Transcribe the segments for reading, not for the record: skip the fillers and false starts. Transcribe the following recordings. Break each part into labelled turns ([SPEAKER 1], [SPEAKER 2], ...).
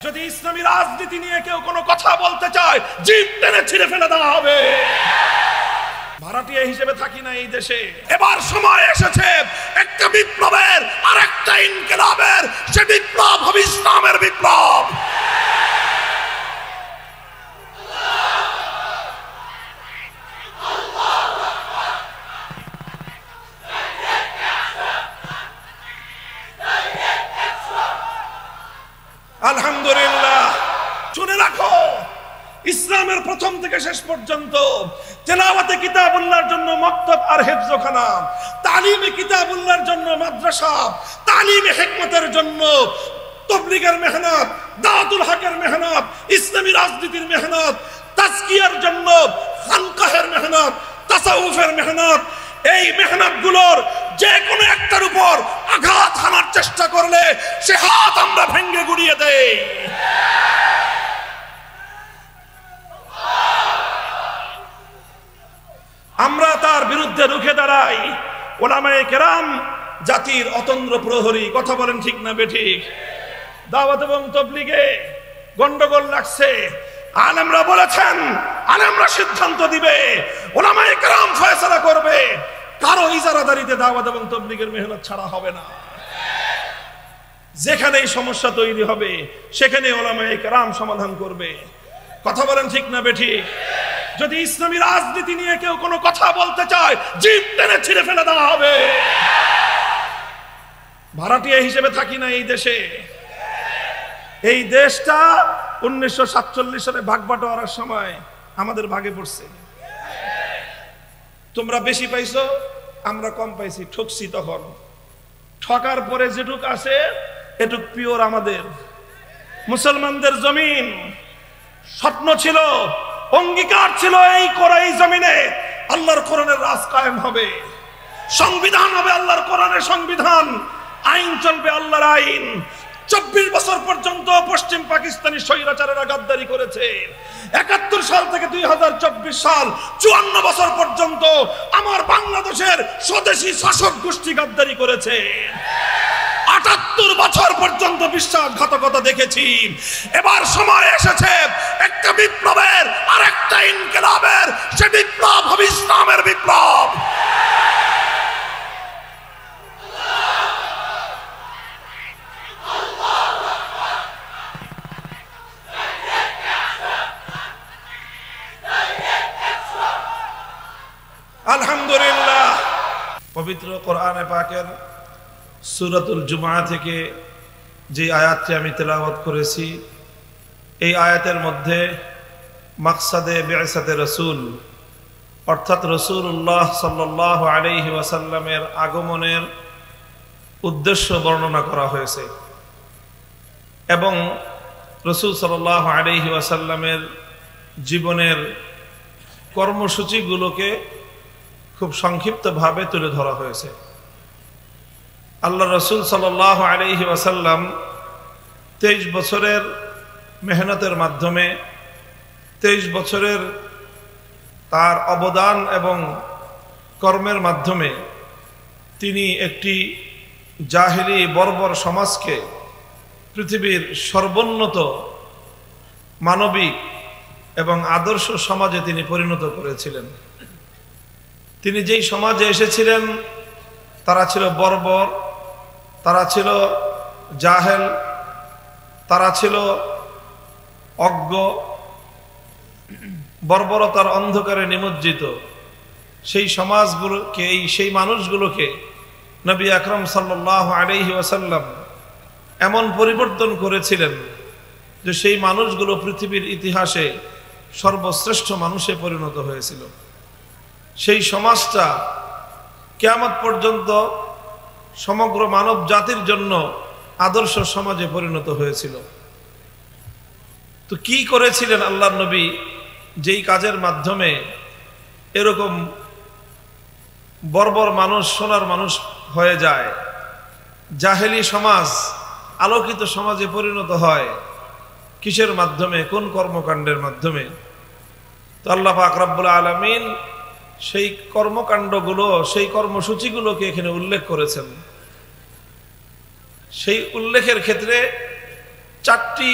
[SPEAKER 1] যদি ইসলামী রাজনীতি নিয়ে কেউ কোনো কথা বলতে চায়, জিভ টেনে ছিঁড়ে ফেলে দেওয়া হবে। ভাড়াটিয়া হিসেবে থাকি না এই দেশে। এবার সময় এসেছে একটা বিপ্লবের আর একটা ইনকিলাবের। সে বিপ্লব হবে ইসলামের বিপ্লব। আলহামদুলিল্লাহ। শুনে রাখো, ইসলামের প্রথম থেকে শেষ পর্যন্ত তেলাওয়াতে কিতাবুল্লাহর জন্য মক্তব আর হিফজখানা, তালিমে কিতাবুল্লাহর জন্য মাদ্রাসা, তালিমে হিকমতের জন্য তাবলীগের মেহনত, দাওয়াতুল হকের মেহনত, ইসলামী রাজনীতির মেহনত, তাজকিয়ার জন্য খানকাহের মেহনত, তাসাউফের মেহনত। এই মেহনতগুলোর যে কোনো একটার উপর আঘাত হানার চেষ্টা করলে সে হাত আমরা ভেঙে গুড়িয়ে দেই। আমরা তার বিরুদ্ধে রুখে দাঁড়াই। ওলামায়ে কেরাম জাতির অতন্দ্র প্রহরী। কথা বলেন ঠিক না বেঠিক? দাওয়াত এবং তাবলীগে গন্ডগোল লাগছে, আলেমরা বলেছেন, আলেমরা সিদ্ধান্ত দিবে, ওলামায়ে কেরাম ফয়সালা করবে। কারো ইজারাদারিতে দাওয়াত এবং তাবলীগের মেহনত ছাড়া হবে না। যেখানেই সমস্যা তৈরি হবে সেখানে ওলামায়ে কেরাম সমাধান করবে। কথা বলেন ঠিক না বেঠিক? যদি ইসলামী রাজনীতি নিয়ে কেউ কোনো কথা বলতে চায়, জিভ টেনে ছিঁড়ে ফেলে দেওয়া হবে। ভাড়াটিয়া হিসেবে থাকি না এই দেশে। এই দেশটা 1947 সালে ভাগ বাটোয়ারার সময় আমাদের ভাগে পড়ছে। তোমরা বেশি পাইছো, আমরা কম পাইছি, ঠকছি। তখন ঠকার পরে যেটুক আছে এটুক পিওর আমাদের। মুসলমানদের জমিন, স্বপ্ন ছিল, অঙ্গীকার ছিল, এই জমিনে আল্লাহর কোরআনের রাজ কায়েম হবে, সংবিধান হবে আল্লাহর কোরআনের সংবিধান, আইন চলবে আল্লাহর আইন। 24 বছর পর্যন্ত পশ্চিম পাকিস্তানি স্বৈরাচারেরা গাদ্দারি করেছে। 71 সাল থেকে 2024 সাল 54 বছর পর্যন্ত আমার বাংলাদেশের স্বদেশী শাসক গোষ্ঠী গাদ্দারি করেছে। 78 বছর পর্যন্ত বিশ্বাসঘাতকতা দেখেছি। এবার সময় এসেছে একটা বিপ্লবের আর একটা ইনকিলাবের। সে বিপ্লব হবে ইসলামের বিপ্লব। আলহামদুলিল্লাহ। পবিত্র কোরআনে পাকের সূরাতুল জুমআ থেকে যে আয়াতটি আমি তেলাওয়াত করেছি, এই আয়াতের মধ্যে মাকসাদে বিআসাতে রাসূল অর্থাৎ রাসূলুল্লাহ সাল্লাল্লাহু আলাইহি ওয়াসাল্লামের আগমনের উদ্দেশ্য বর্ণনা করা হয়েছে এবং রাসূল সাল্লাল্লাহু আলাইহি ওয়াসাল্লামের জীবনের কর্মসূচিগুলোকে খুব সংক্ষিপ্তভাবে তুলে ধরা হয়েছে। আল্লাহ রাসূল সাল্লাল্লাহু আলাইহি ওয়াসাল্লাম 23 বছরের মেহনতের মাধ্যমে, 23 বছরের তার অবদান এবং কর্মের মাধ্যমে তিনি একটি জাহেলি বর্বর সমাজকে পৃথিবীর সর্বোন্নত মানবিক এবং আদর্শ সমাজে তিনি পরিণত করেছিলেন। তিনি যেই সমাজে এসেছিলেন তারা ছিল বর্বর, তারা ছিল জাহেল, তারা ছিল অজ্ঞ, বর্বরতার অন্ধকারে নিমজ্জিত। সেই সমাজগুলোকে, সেই মানুষগুলোকে নবী আকরাম সাল্লাল্লাহু আলাইহি ওয়াসাল্লাম এমন পরিবর্তন করেছিলেন যে সেই মানুষগুলো পৃথিবীর ইতিহাসে সর্বশ্রেষ্ঠ মানুষে পরিণত হয়েছিল। সেই সমাজটা কিয়ামত পর্যন্ত সমগ্র মানব জাতির জন্য আদর্শ সমাজে পরিণত হয়েছিল। তো কি করেছিলেন আল্লাহর নবী যেই কাজের মাধ্যমে এরকম বর্বর মানুষ সোনার মানুষ হয়ে যায়, জাহেলি সমাজ আলোকিত সমাজে পরিণত হয়? কিসের মাধ্যমে, কোন কর্মকাণ্ডের মাধ্যমে? তো আল্লাহ পাক রব্বুল আলামিন সেই কর্মকাণ্ডগুলো, সেই কর্মসূচিগুলোকে এখানে উল্লেখ করেছেন। সেই উল্লেখের ক্ষেত্রে 4টি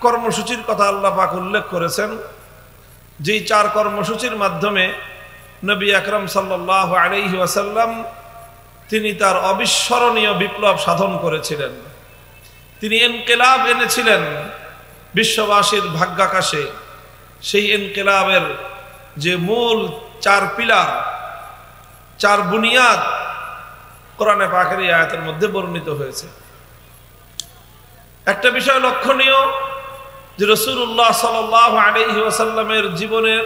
[SPEAKER 1] কর্মসূচির কথা আল্লাহ পাক উল্লেখ করেছেন, যেই 4 কর্মসূচির মাধ্যমে নবী আকরাম সাল্লাল্লাহু আলাইহি ওয়াসাল্লাম তিনি তার অবিস্মরণীয় বিপ্লব সাধন করেছিলেন। তিনি ইনকিলাব এনেছিলেন বিশ্ববাসীর ভাগ্যাকাশে। সেই ইনকিলাবের যে মূল 4 পিলার, 4 বুনিয়াদ কোরআনে পাকের এই আয়াতের মধ্যে বর্ণিত হয়েছে। একটা বিষয় লক্ষণীয় যে রাসূলুল্লাহ সাল্লাল্লাহু আলাইহি ওয়াসাল্লামের জীবনের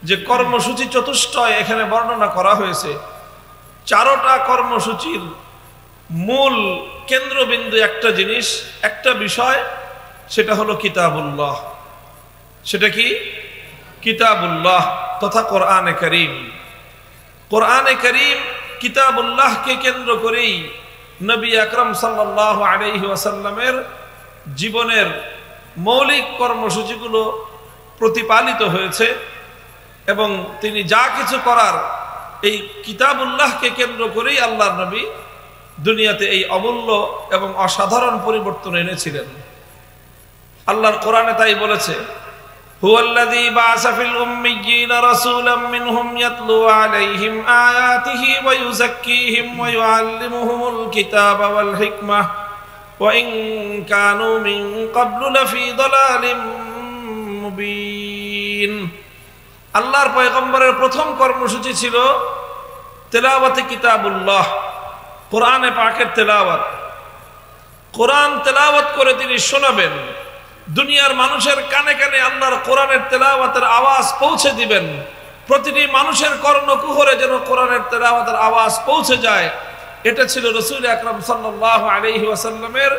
[SPEAKER 1] যে কর্মসূচি চতুষ্টয় এখানে বর্ণনা করা হয়েছে, 4টা কর্মসূচির মূল কেন্দ্রবিন্দু একটা জিনিস, একটা বিষয়, সেটা হলো কিতাবুল্লাহ। সেটা কি? কিতাবুল্লাহ তথা কোরআনে কারীম। কোরআনে কারীম কিতাবুল্লাহকে কেন্দ্র করেই নবী আকরাম সাল্লাল্লাহু আলাইহি ওয়াসাল্লামের জীবনের মৌলিক কর্মসূচিগুলো প্রতিপালিত হয়েছে এবং তিনি যা কিছু করার এই কিতাবুল্লাহকে কেন্দ্র করেই আল্লাহর নবী দুনিয়াতে এই অমূল্য এবং অসাধারণ পরিবর্তন এনেছিলেন। আল্লাহর কোরআনে তাই বলেছে, হুয়াল্লাযী বা'আসা ফিল উম্মিয়্যিনা রাসূলাম মিনহুম ইয়াতলু আলাইহিম আয়াতিহি ওয়া ইউযাক্কিহিম ওয়া ইউআল্লিমুহুমুল কিতাবা ওয়াল হিকমাহ ওয়া ইন কানু মিন ক্বাবলু লাফী দালালিম মুবিন। আল্লাহর পয়গম্বরের প্রথম কর্মসূচি ছিল তেলাওয়াতে কিতাবুল্লাহ, কোরআনে পাকের তেলাওয়াত। কোরআন তেলাওয়াত করে তিনি শোনাবেন, দুনিয়ার মানুষের কানে কানে আল্লাহর কোরআনের তেলাওয়াতের আওয়াজ পৌঁছে দিবেন। প্রতিটি মানুষের কর্ণকুহরে যেন কোরআনের তেলাওয়াতের আওয়াজ পৌঁছে যায়। এটা ছিল রাসূল আকরাম সাল্লাল্লাহু আলাইহি ওয়াসাল্লামের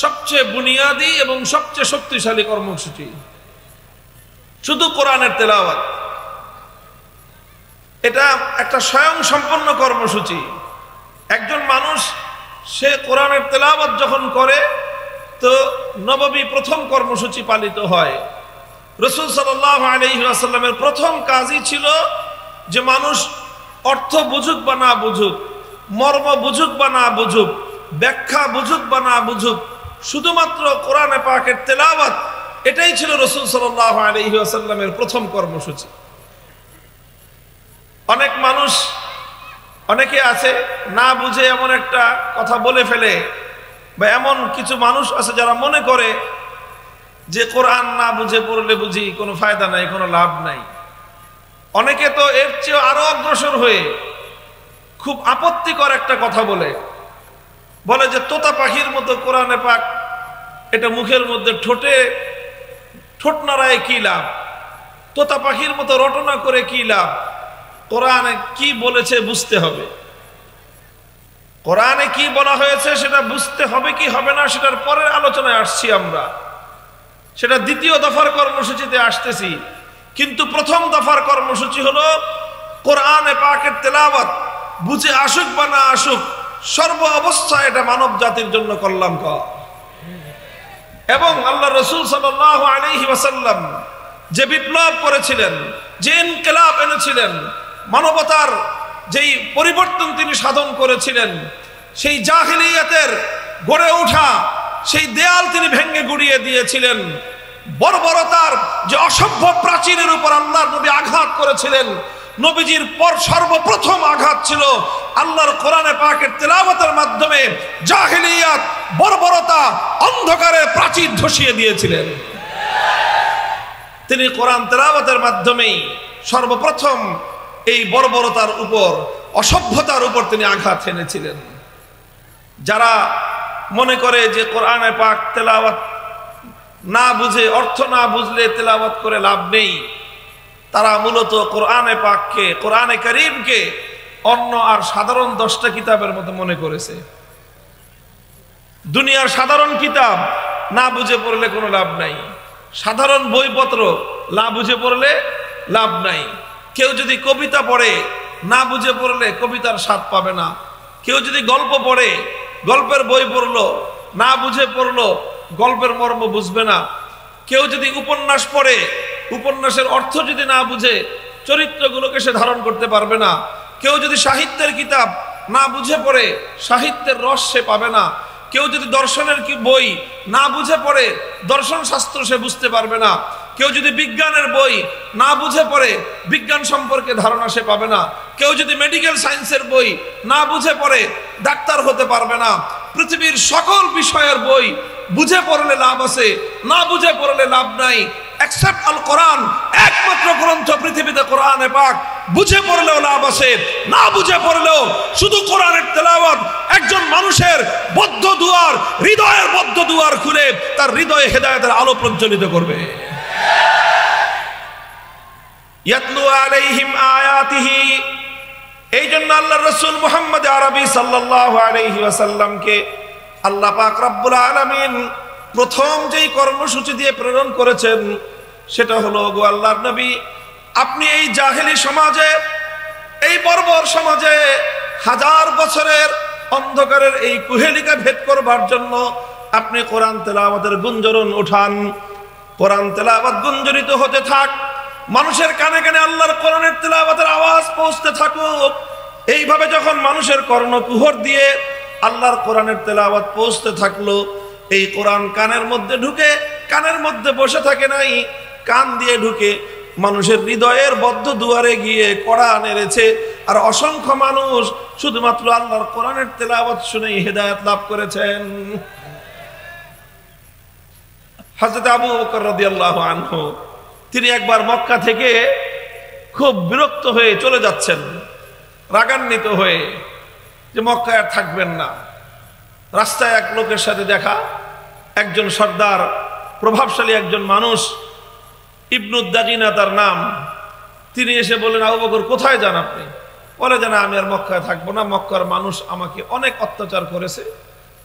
[SPEAKER 1] সবচেয়ে বুনিয়াদি এবং সবচেয়ে শক্তিশালী কর্মসূচি, শুধু কোরআনের তেলাওয়াত। এটা একটা স্বয়ং সম্পন্ন কর্মসূচি। একজন মানুষ সে কোরআনের তেলাওয়াত যখন করে তো নববী প্রথম কর্মসূচি পালিত হয়। রাসূল সাল্লাল্লাহু আলাইহি ওয়াসাল্লামের প্রথম কাজই ছিল যে মানুষ অর্থ বুঝুক বা না বুঝুক, মর্ম বুঝুক বা না বুঝুক, ব্যাখ্যা বুঝুক বা না বুঝুক, শুধুমাত্র কোরআনে পাকের তেলাওয়াত, এটাই ছিল রাসূল সাল্লাল্লাহু আলাইহি ওয়াসাল্লামের প্রথম কর্মসূচি। অনেক মানুষ, অনেকে আছে না বুঝে এমন একটা কথা বলে ফেলে, বা এমন কিছু মানুষ আছে যারা মনে করে যে কোরআন না বুঝে পড়লে বুঝি কোনো ফায়দা নাই, কোনো লাভ নাই। অনেকে তো এর চেয়ে আরো অগ্রসর হয়ে খুব আপত্তিকর একটা কথা বলে যে তোতা পাখির মতো কোরআনে পাক এটা মুখের মধ্যে ঠোঁট নাড়ায় কি লাভ, তোতা পাখির মতো রটনা করে কি লাভ, কোরআনে কি বলেছে বুঝতে হবে। কোরআনে কি বলা হয়েছে সেটা বুঝতে হবে কি হবে না সেটার পরের আলোচনায় আসছি আমরা, সেটা দ্বিতীয় দফার কর্মসূচিতে আসতেছি। কিন্তু প্রথম দফার কর্মসূচি হলো কোরআনে পাকের তেলাওয়াত, বুঝে আসুক বা না আসুক, সর্ব অবস্থায় এটা মানব জাতির জন্য কল্যাণকর। এবং আল্লাহ রাসূল সাল্লাল্লাহু আলাইহি ওয়াসাল্লাম যে বিপ্লব করেছিলেন, যে ইনকিলাব এনেছিলেন, মানবতার যেই পরিবর্তন তিনি সাধন করেছিলেন, সেই জাহিলিয়াতের গড়ে ওঠা সেই দেয়াল তিনি ভেঙে গুড়িয়ে দিয়েছিলেন। বর্বরতার যে অসভ্য প্রাচীরের উপর আল্লাহর নবী আঘাত করেছিলেন, নবীজির পর সর্বপ্রথম আঘাত ছিল আল্লাহর কোরআনে পাকের তেলাওয়াতের মাধ্যমে জাহিলিয়াত, বর্বরতা, অন্ধকারের প্রাচীর ধসিয়ে দিয়েছিলেন। তিনি কোরআন তেলাওয়াতের মাধ্যমেই সর্বপ্রথম এই বর্বরতার উপর, অসভ্যতার উপর তিনি আঘাত এনেছিলেন। যারা মনে করে যে কোরআনে পাক তেলাওয়াত না বুঝে, অর্থ না বুঝলে তেলাওয়াত করে লাভ নেই, তারা মূলত কোরআনে পাককে, কোরআনে কারীমকে অন্য আর সাধারণ 10টা কিতাবের মতো মনে করেছে। দুনিয়ার সাধারণ কিতাব না বুঝে পড়লে কোনো লাভ নাই, সাধারণ বইপত্র না বুঝে পড়লে লাভ নাই। কেউ যদি কবিতা পড়ে না বুঝে পড়লে কবিতার স্বাদ পাবে না। কেউ যদি গল্প পড়ে, গল্পের বই পড়লো, না বুঝে পড়লো, গল্পের মর্ম বুঝবে না। কেউ যদি উপন্যাস পড়ে, উপন্যাসের অর্থ যদি না বুঝে, চরিত্রগুলোকে সে ধারণ করতে পারবে না। কেউ যদি সাহিত্যের কিতাব না বুঝে পড়ে, সাহিত্যের রস সে পাবে না। কেউ যদি দর্শনের কি বই না বুঝে পড়ে দর্শন শাস্ত্র সে বুঝতে পারবে না। কেউ যদি বিজ্ঞানের বই না বুঝে পড়ে বিজ্ঞান সম্পর্কে ধারণা সে পাবে না। কেউ যদি মেডিকেল সায়েন্সের বই না বুঝে পড়ে ডাক্তার হতে পারবে না। পৃথিবীর সকল বিষয়ের বই বুঝে পড়লে লাভ আছে, না বুঝে পড়লে লাভ নাই। এক্সেপ্ট আল কোরআন, একমাত্র গ্রন্থ পৃথিবীতে কোরআনে পাক, বুঝে পড়লেও লাভ আছে, না বুঝে পড়লেও শুধু কোরআনের তেলাওয়াত একজন মানুষের বদ্ধ দুয়ার, হৃদয়ের বদ্ধ দুয়ার খুলে তার হৃদয়ে হেদায়েতের আলো প্রজ্বলিত করবে। ইয়াতলু আলাইহিম আয়াতিহি, এই জন্য আল্লাহর রাসূল মুহাম্মদ আরবি সাল্লাল্লাহু আলাইহি ওয়াসাল্লামকে আল্লাহ পাক রব্বুল আলামিন প্রথম যেই কর্মসূচি দিয়ে প্রেরণ করেছেন সেটা হলো, গো আল্লাহর নবী, আপনি এই জাহেলি সমাজে, এই বর্বর সমাজে হাজার বছরের অন্ধকারের এই কুহেলিকা ভেদ করবার জন্য আপনি কোরআন তেলাওয়াতের গুঞ্জরণ উঠান। কোরআন তেলাওয়াত গুঞ্জরিত হতে থাক, মানুষের কানে কানে আল্লাহর কোরআনের তেলাওয়াতের আওয়াজ পৌঁছতে থাকুক। এইভাবে যখন মানুষের কর্ণকুহর দিয়ে আল্লাহর কোরআনের তেলাওয়াত পৌঁছতে থাকলো, এই কোরআন কানের মধ্যে ঢুকে, কানের মধ্যে বসে থাকে নাই, কান দিয়ে ঢুকে মানুষের হৃদয়ের বদ্ধ দুয়ারে গিয়ে কড়া নেড়েছে। আর অসংখ্য মানুষ শুধুমাত্র আল্লাহর কোরআনের তেলাওয়াত শুনেই হেদায়েত লাভ করেছেন। হযরত আবু বকর রাদিয়াল্লাহু আনহু তিনি একবার মক্কা থেকে খুব বিরক্ত হয়ে চলে যাচ্ছেন, রাগান্বিত হয়ে যে মক্কায় আর থাকবেন না। রাস্তায় এক লোকের সাথে দেখা, একজন সর্দার, প্রভাবশালী একজন মানুষ, ইবনুদ দাগিনা তার নাম। তিনি এসে বললেন, আবু বকর কোথায় যান আপনি? বলে যে না, আমি আর মক্কায় থাকবো না, মক্কার মানুষ আমাকে অনেক অত্যাচার করেছে,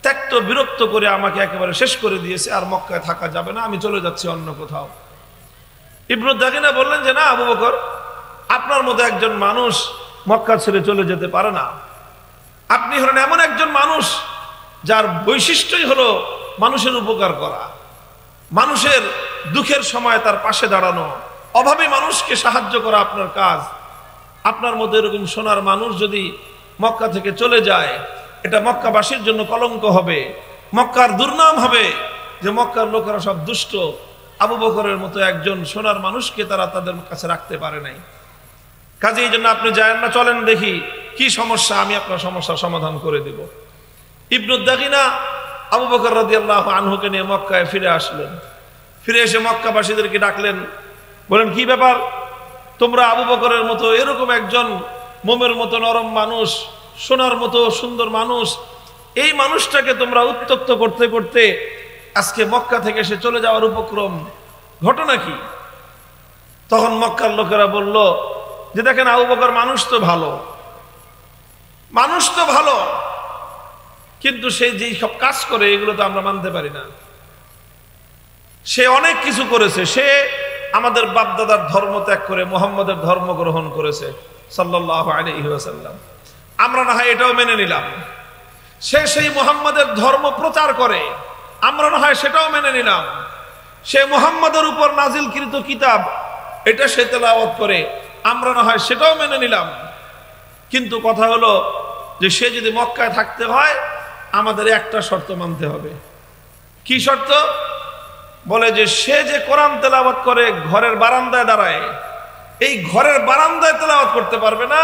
[SPEAKER 1] ত্যক্ত বিরক্ত করে আমাকে একেবারে শেষ করে দিয়েছে, আর মক্কায় থাকা যাবে না, আমি চলে যাচ্ছি অন্য কোথাও। ইবনুদ দাগিনা বললেন যে না আবু বকর, আপনার মতো একজন মানুষ মক্কা ছেড়ে চলে যেতে পারে না। আপনি হলেন এমন একজন মানুষ যার বৈশিষ্ট্যই হলো মানুষের উপকার করা, মানুষের দুঃখের সময় তার পাশে দাঁড়ানো, অভাবী মানুষকে সাহায্য করা আপনার কাজ। আপনার মধ্যে এরকম সোনার মানুষ যদি মক্কা থেকে চলে যায়, এটা মক্কাবাসীর জন্য কলঙ্ক হবে, মক্কার দুর্নাম হবে যে মক্কার লোকেরা সব দুষ্ট। আবু বকরের মতো একজন সোনার মানুষকে তারা তাদের কাছে রাখতে পারে নাই। কাজে এই জন্য আপনি যায়েন না, চলেন দেখি কি সমস্যা, আমি আপনার সমস্যার সমাধান করে দেব। ইবনুদ দাগিনা আবু বকর রাদিয়াল্লাহু আনহুকে নিয়ে মক্কায় ফিরে আসলেন। ফিরে এসে মক্কাবাসীদেরকে ডাকলেন, বলেন কি ব্যাপার, তোমরা আবু বকরের মতো এরকম একজন মোমের মতো নরম মানুষ, সোনার মতো সুন্দর মানুষ, এই মানুষটাকে তোমরা উত্ত্যক্ত করতে করতে আজকে মক্কা থেকে সে চলে যাওয়ার উপক্রম, ঘটনা কি? তখন মক্কার লোকেরা বলল যে দেখেন আবু বকর মানুষ তো ভালো, মানুষ তো ভালো, কিন্তু সে যেই সব কাজ করে এগুলো তো আমরা মানতে পারি না। সে অনেক কিছু করেছে, সে আমাদের বাপদাদার ধর্ম ত্যাগ করে মুহাম্মদের ধর্ম গ্রহণ করেছে সাল্লাল্লাহু আলাইহি ওয়াসাল্লাম। আমরা না হয় এটাও মেনে নিলাম। সে সেই মুহাম্মদের ধর্ম প্রচার করে, আমরা না হয় সেটাও মেনে নিলাম। সে মুহাম্মদের উপর নাজিলকৃত কিতাব এটা সে তেলাওয়াত করে, আমরা না হয় সেটাও মেনে নিলাম। কিন্তু কথা হলো যে সে যদি মক্কায় থাকতে হয় আমাদের একটা শর্ত মানতে হবে। কি শর্ত? বলে যে সে যে কোরআন তেলাওয়াত করে ঘরের বারান্দায় দাঁড়ায়, এই ঘরের বারান্দায় তেলাওয়াত করতে পারবে না,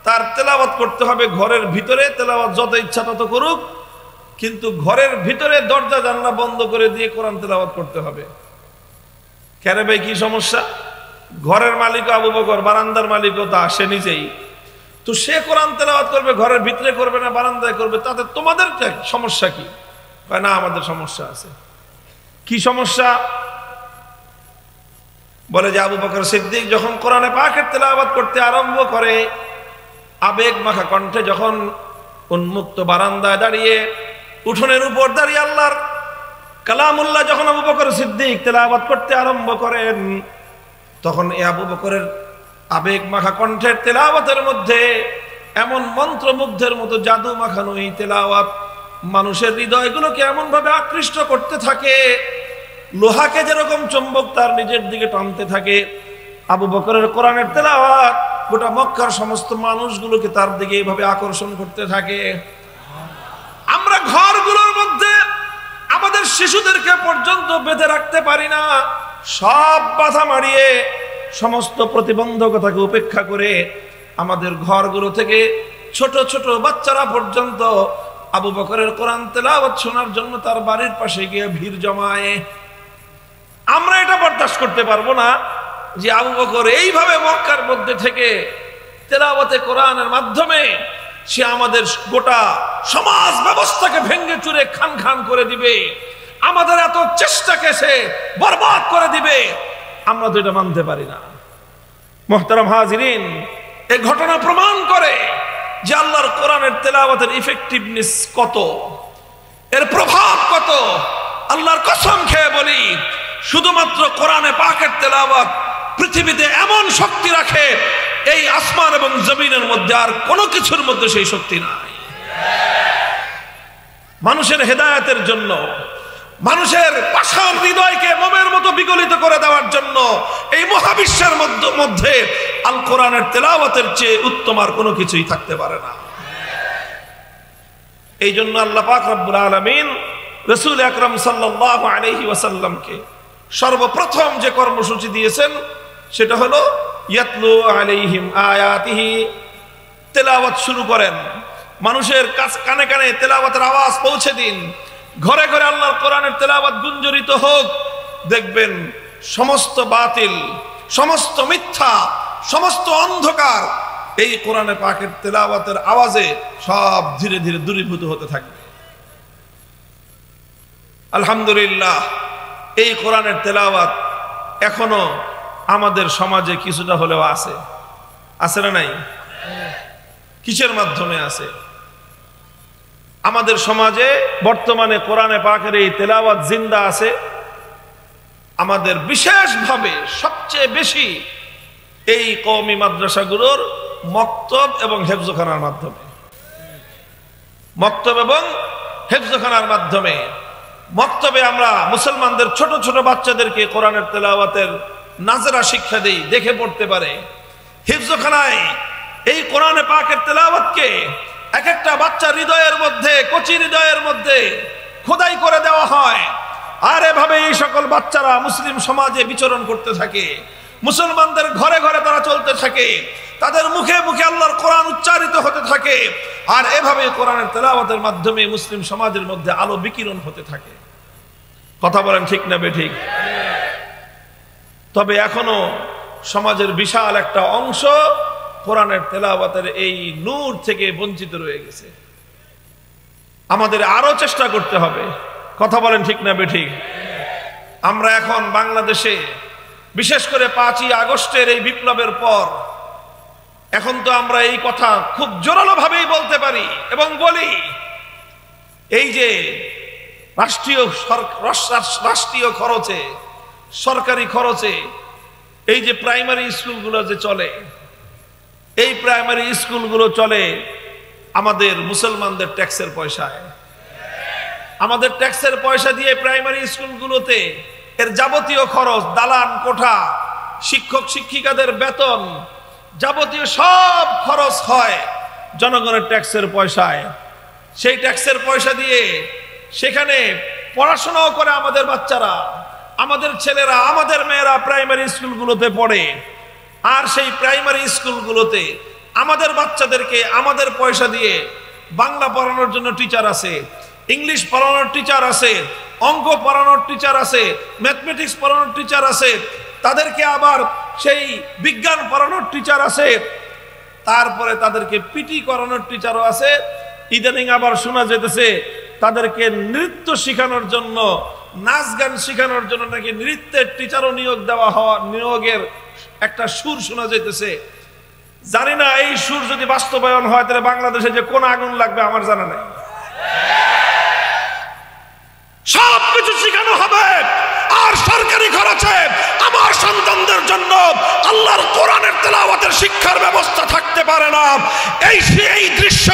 [SPEAKER 1] তার তেলাওয়াত করতে হবে ঘরের ভিতরে। তেলাওয়াত যত ইচ্ছা তত করুক, কিন্তু ঘরের ভিতরে দরজা জানলা বন্ধ করে দিয়ে কোরআন তেলাওয়াত করতে হবে। কেন ভাই, কি সমস্যা? ঘরের মালিক আবু বকর, বারান্দার মালিকও তা সে নিজেই, তো সে কোরআন তেলাওয়াত করবে, ঘরের ভিতরে করবে না বারান্দায় করবে, তাতে তোমাদের সমস্যা কি? না, আমাদের সমস্যা আছে। কি সমস্যা? বলে যে আবু বকর সিদ্দিক যখন কোরআনে পাকের তেলাওয়াত করতে আরম্ভ করে, আবেগ মাখা কণ্ঠে যখন উন্মুক্ত বারান্দায় দাঁড়িয়ে, উঠোনের উপর দাঁড়িয়ে আল্লাহর কালামুল্লাহ যখন আবু বকর সিদ্দিক তেলাওয়াত করতে আরম্ভ করেন, তখন এই আবু বকরের আবেগ মাখা কণ্ঠের তেলাওয়াতের মধ্যে এমন মন্ত্রমুগ্ধের মতো জাদু মাখানো এই তেলাওয়াত মানুষের হৃদয়গুলোকে এমন ভাবে আকৃষ্ট করতে থাকে, লোহাকে যেরকম চুম্বক তার নিজের দিকে টানতে থাকে, আবু বকরের কোরআনের তেলাওয়াত গোটা মক্কার সমস্ত মানুষগুলোকে তার দিকে এইভাবে আকর্ষণ করতে থাকে। আমরা ঘরগুলোর শিশুদেরকে পর্যন্ত বেঁধে রাখতে পারি না। সব বাধা মারিয়ে, সমস্ত প্রতিবন্ধকতাকে উপেক্ষা করে আমাদের ঘরগুলো থেকে ছোট ছোট বাচ্চারা পর্যন্ত আবু বকরের কোরআন তেলাওয়াত শোনার জন্য তার বাড়ির পাশে গিয়ে ভিড় জমায়। আমরা এটা বরদাস্ত করতে পারবো না যে আবু বকর এইভাবে মক্কার মধ্যে থেকে তেলাওয়াতে কোরআনের মাধ্যমে সে আমাদের গোটা সমাজ ব্যবস্থাকে ভেঙে চুরে খান খান করে দিবে, আমাদের এত চেষ্টাকে সে বরবাদ করে দিবে। আমরা তো এটা মানতে পারি না। মুহতারাম হাজিরিন, এই ঘটনা প্রমাণ করে যে আল্লাহর কোরআনের তেলাওয়াতের ইফেক্টিভনেস কত, এর প্রভাব কত। আল্লাহর কসম খেয়ে বলি, শুধুমাত্র কোরআনে পাকের তেলাওয়াত পৃথিবীতে এমন শক্তি রাখে, এই আসমান এবং জমিনের মধ্যে আর কোনো কিছুর মধ্যে সেই শক্তি নাই। মানুষের হেদায়েতের জন্য, মানুষের পাষাণ হৃদয়কে মোমের মতো বিগলিত করে দেওয়ার জন্য এই মহাবিশ্বের মধ্যে আল কোরআনের তেলাওয়াতের চেয়ে উত্তম আর কোনো কিছুই থাকতে পারে না। এই জন্য আল্লাহ পাক রব্বুল আলামিন রাসূল আকরাম সাল্লাল্লাহু আলাইহি ওয়াসাল্লামকে সর্বপ্রথম যে কর্মসূচি দিয়েছেন সেটা হলো ইয়াতলু আলাইহিম আয়াতিহি, তেলাওয়াত শুরু করেন, মানুষের কানে কানে তেলাওয়াতের আওয়াজ পৌঁছে দিন, ঘরে ঘরে আল্লাহর কোরআনের তেলাওয়াত গুঞ্জরিত হোক। দেখবেন সমস্ত বাতিল, সমস্ত মিথ্যা, সমস্ত অন্ধকার এই কোরআনে পাকের তেলাওয়াতের আওয়াজে সব ধীরে ধীরে দূরীভূত হতে থাকবে। আলহামদুলিল্লাহ, এই কোরআনের তেলাওয়াত এখনো আমাদের সমাজে কিছুটা হলেও আছে। আছে না নাই? কিসের মাধ্যমে আছে? আমাদের সমাজে বর্তমানে কোরআনে পাকের এই তেলাওয়াত জিন্দা আছে আমাদের বিশেষভাবে সবচেয়ে বেশি এই কওমি মাদ্রাসাগুলোর মক্তব এবং হেফজখানার মাধ্যমে। মক্তব এবং হেফজখানার মাধ্যমে। মক্তবে আমরা মুসলমানদের ছোট ছোট বাচ্চাদেরকে কোরআনের তেলাওয়াতের নাজরা শিক্ষা দেই, দেখে পড়তে পারে। হিফজখানায় এই কোরআনে পাকের তেলাওয়াতকে এক একটা বাচ্চার হৃদয়ের মধ্যে, কচি হৃদয়ের মধ্যে খোদাই করে দেওয়া হয়। আর এভাবে এই সকল বাচ্চারা মুসলিম সমাজে বিচরণ করতে থাকে, মুসলমানদের ঘরে ঘরে তারা চলতে থাকে, তাদের মুখে মুখে আল্লাহর কোরআন উচ্চারিত হতে থাকে। আর এভাবে কোরআনের তেলাওয়াতের মাধ্যমে মুসলিম সমাজের মধ্যে আলো বিকিরণ হতে থাকে। কথা বলেন ঠিক না বেঠিক? তবে এখনো সমাজের বিশাল একটা অংশ কোরআনের তেলাওয়াতের এই নূর থেকে বঞ্চিত রয়ে গেছে। আমাদের আরো চেষ্টা করতে হবে। কথা বলেন ঠিক না বেঠিক? আমরা এখন বাংলাদেশে বিশেষ করে 5ই আগস্টের এই বিপ্লবের পর এখন তো আমরা এই কথা খুব জোরালো ভাবেই বলতে পারি এবং বলি, এই যে রাষ্ট্রীয় খরচে, সরকারি খরচে এই যে প্রাইমারি স্কুলগুলো যে চলে, এই প্রাইমারি স্কুলগুলো চলে আমাদের মুসলমানদের ট্যাক্সের পয়সায়। আমাদের ট্যাক্সের পয়সা দিয়ে প্রাইমারি স্কুলগুলোতে এর যাবতীয় খরচ, দালান কোঠা, শিক্ষক শিক্ষিকাদের বেতন, যাবতীয় সব খরচ হয় জনগণের ট্যাক্সের পয়সায়। সেই ট্যাক্সের পয়সা দিয়ে সেখানে পড়াশোনাও করে আমাদের বাচ্চারা, আমাদের ছেলেরা, আমাদের মেয়েরা প্রাইমারি স্কুলগুলোতে পড়ে। আর সেই প্রাইমারি স্কুলগুলোতে আমাদের বাচ্চাদেরকে আমাদের পয়সা দিয়ে বাংলা পড়ানোর জন্য টিচার আছে, ইংলিশ পড়ানোর টিচার আছে, অঙ্ক পড়ানোর টিচার আছে, ম্যাথমেটিক্স পড়ানোর টিচার আছে, তাদেরকে আবার সেই বিজ্ঞান পড়ানোর টিচার আছে, তারপরে তাদেরকে পিটি করানোর টিচারও আছে। ইদানিং আবার শোনা যেতেছে তাদেরকে নৃত্য শেখানোর জন্য, নাচ গান শেখানোর জন্য নাকি নৃত্যের টিচারও নিয়োগের একটা সুর শোনা যেতেছে। জানি না এই সুর যদি বাস্তবায়ন হয় তাহলে বাংলাদেশে যে কোন আগুন লাগবে আমার জানা নাই। সবকিছু শেখানো হবে আর সরকারি খরচে আমার সন্তানদের জন্য আল্লাহর কোরআনের তেলাওয়াতের শিক্ষার ব্যবস্থা থাকতে পারে না। এই দৃশ্য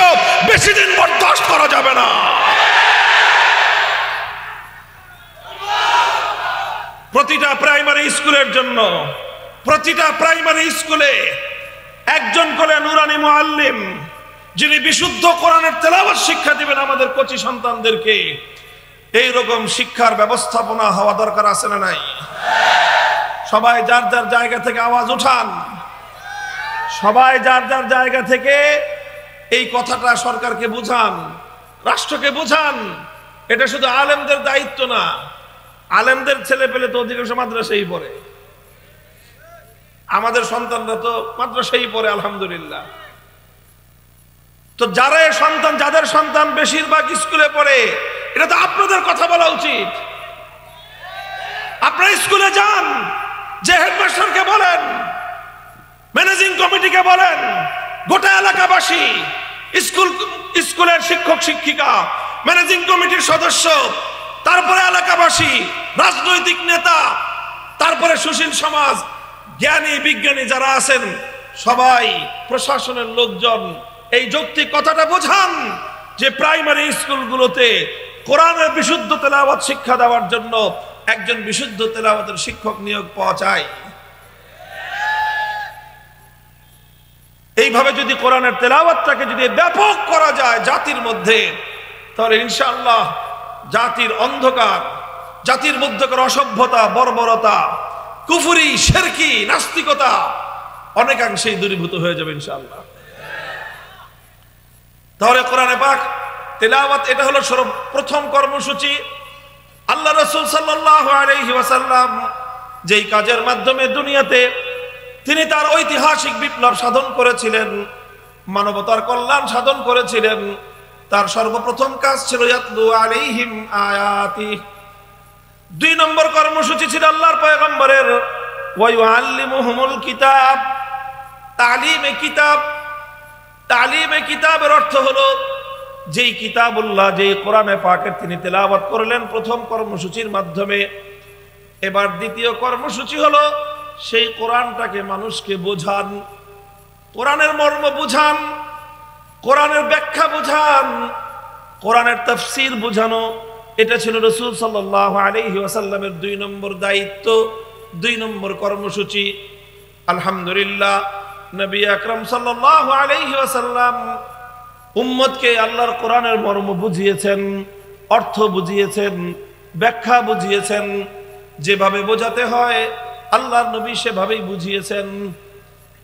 [SPEAKER 1] বেশি দিন বরদাস্ত করা যাবে না। প্রতিটা প্রাইমারি স্কুলের জন্য, প্রতিটা প্রাইমারি স্কুলে একজন করে নুরানি মুআল্লিম, যিনি বিশুদ্ধ কোরআনের তেলাওয়াত শিক্ষা দিবেন আমাদের কচি সন্তানদেরকে। এইরকম শিক্ষার ব্যবস্থাপনা হওয়া দরকার আছে না নাই? সবাই যার যার জায়গা থেকে আওয়াজ উঠান, সবাই যার যার জায়গা থেকে এই কথাটা সরকারকে বুঝান, রাষ্ট্রকে বুঝান। এটা শুধু আলেমদের দায়িত্ব না, আলেমদের ছেলে পেলে তো অধিকাংশ মাদ্রাসায় পড়ে, আমাদের সন্তানরা তো মাদ্রাসায় পড়ে আলহামদুলিল্লাহ। তো যারা সন্তান, যাদের সন্তান বেশিরভাগ স্কুলে পড়ে, এটা তো আপনাদের কথা বলা উচিত। আপনারা স্কুলে যান, যে হেডমাস্টারকে বলেন, ম্যানেজিং কমিটিকে বলেন, গোটা এলাকাবাসী, স্কুলের শিক্ষক শিক্ষিকা, ম্যানেজিং কমিটির সদস্য, তারপরে এলাকাবাসী, রাজনৈতিক নেতা, তারপরে সুশীল সমাজ, জ্ঞানী বিজ্ঞানী যারা আছেন, সবাই প্রশাসনের লোকজন এই যৌক্তিক কথাটা বোঝান যে প্রাইমারি স্কুলগুলোতে কোরআনের বিশুদ্ধ তেলাওয়াত শিক্ষা দেওয়ার জন্য একজন বিশুদ্ধ তেলাওয়াতের শিক্ষক নিয়োগ পাওয়া যায়। এইভাবে যদি কোরআনের তেলাওয়াতটাকে যদি ব্যাপক করা যায় জাতির মধ্যে, তাহলে ইনশাআল্লাহ জাতির অন্ধকার, জাতির মধ্যকার অসভ্যতা, বর্বরতা, কুফরি, শিরকি, নাস্তিকতা অনেকাংশেই দূরীভূত হয়ে যাবে ইনশাআল্লাহ। তাহলে কোরআনে পাক তেলাওয়াত এটা হলো প্রথম কর্মসূচি। আল্লাহ রাসূল সাল্লাল্লাহু আলাইহি ওয়াসাল্লাম যেই কাজের মাধ্যমে দুনিয়াতে তিনি তার ঐতিহাসিক বিপ্লব সাধন করেছিলেন, মানবতার কল্যাণ সাধন করেছিলেন, তার সর্বপ্রথম কাজ ছিল ইয়াতলু আলাইহিম আয়াতি। 2 নম্বর কর্মসূচি ছিল আল্লাহর পয়গম্বরের ওয়া ইউআল্লিমুহুমুল কিতাব, তালিমে কিতাব। তালিমে কিতাবের অর্থ হলো যেই কিতাবুল্লাহ, যেই কোরআনে পাকের তিনি তেলাওয়াত করলেন প্রথম কর্মসূচির মাধ্যমে, এবার দ্বিতীয় কর্মসূচি হলো সেই কোরআনটাকে মানুষকে বোঝান, কোরআনের মর্ম বুঝান, কোরআনের ব্যাখ্যা বুঝান, কোরআনের তাফসীর বুঝানো। এটা ছিল রাসূল সাল্লাল্লাহু আলাইহি ওয়াসাল্লামের 2 নম্বর দায়িত্ব, 2 নম্বর কর্মসূচি। আলহামদুলিল্লাহ, নবী আকরাম সাল্লাল্লাহু আলাইহি ওয়াসাল্লাম উম্মতকে আল্লাহর কোরআনের মর্ম বুঝিয়েছেন, অর্থ বুঝিয়েছেন, ব্যাখ্যা বুঝিয়েছেন। যেভাবে বোঝাতে হয় আল্লাহর নবী সেভাবেই বুঝিয়েছেন।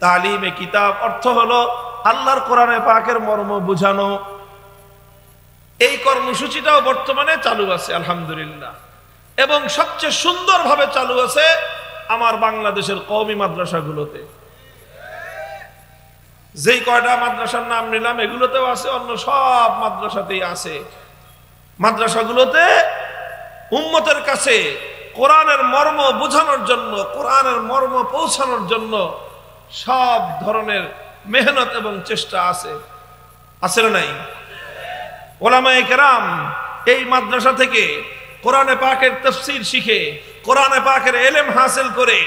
[SPEAKER 1] তালিমে কিতাব অর্থ হলো আল্লাহর কোরআনে পাকের মর্ম বুঝানো। এই কর্মসূচিটাও বর্তমানে চালু আছে আলহামদুলিল্লাহ, এবং সবচেয়ে সুন্দরভাবে চালু আছে আমার বাংলাদেশের কওমি মাদ্রাসাগুলোতে। যেই কয়টা মাদ্রাসার নাম নিলাম এগুলোতেও আছে, অন্য সব মাদ্রাসাতেই আছে। মাদ্রাসাগুলোতে উম্মতের কাছে কোরআনের মর্ম বোঝানোর জন্য, কোরআনের মর্ম পৌঁছানোর জন্য সব ধরনের মেহনত এবং চেষ্টা আছে, আছে না নাই? ওলামায়ে কেরাম এই মাদ্রাসা থেকে কোরআনে পাকের তাফসীর শিখে, কোরআনে পাকের ইলম হাসিল করে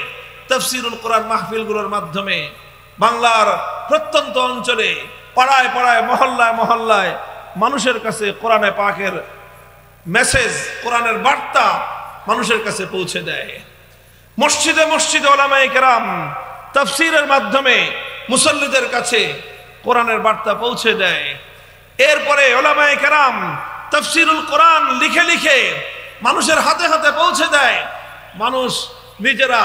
[SPEAKER 1] তাফসীরুল কোরআন মাহফিলগুলোর মাধ্যমে বাংলার প্রত্যন্ত অঞ্চলে, পাড়ায় পাড়ায়, মহল্লায় মহল্লায় মানুষের কাছে কোরআনে পাকের মেসেজ, কোরআনের বার্তা মানুষের কাছে পৌঁছে দেয়। মসজিদে মসজিদে ওলামায়ে কেরাম তাফসীরের মাধ্যমে মুসল্লিদের কাছে কোরআনের বার্তা পৌঁছে দেয়। এরপরে ওলামায়ে কেরাম তাফসীরুল কোরআন লিখে লিখে মানুষের হাতে হাতে পৌঁছে দেয়। মানুষ নিজেরা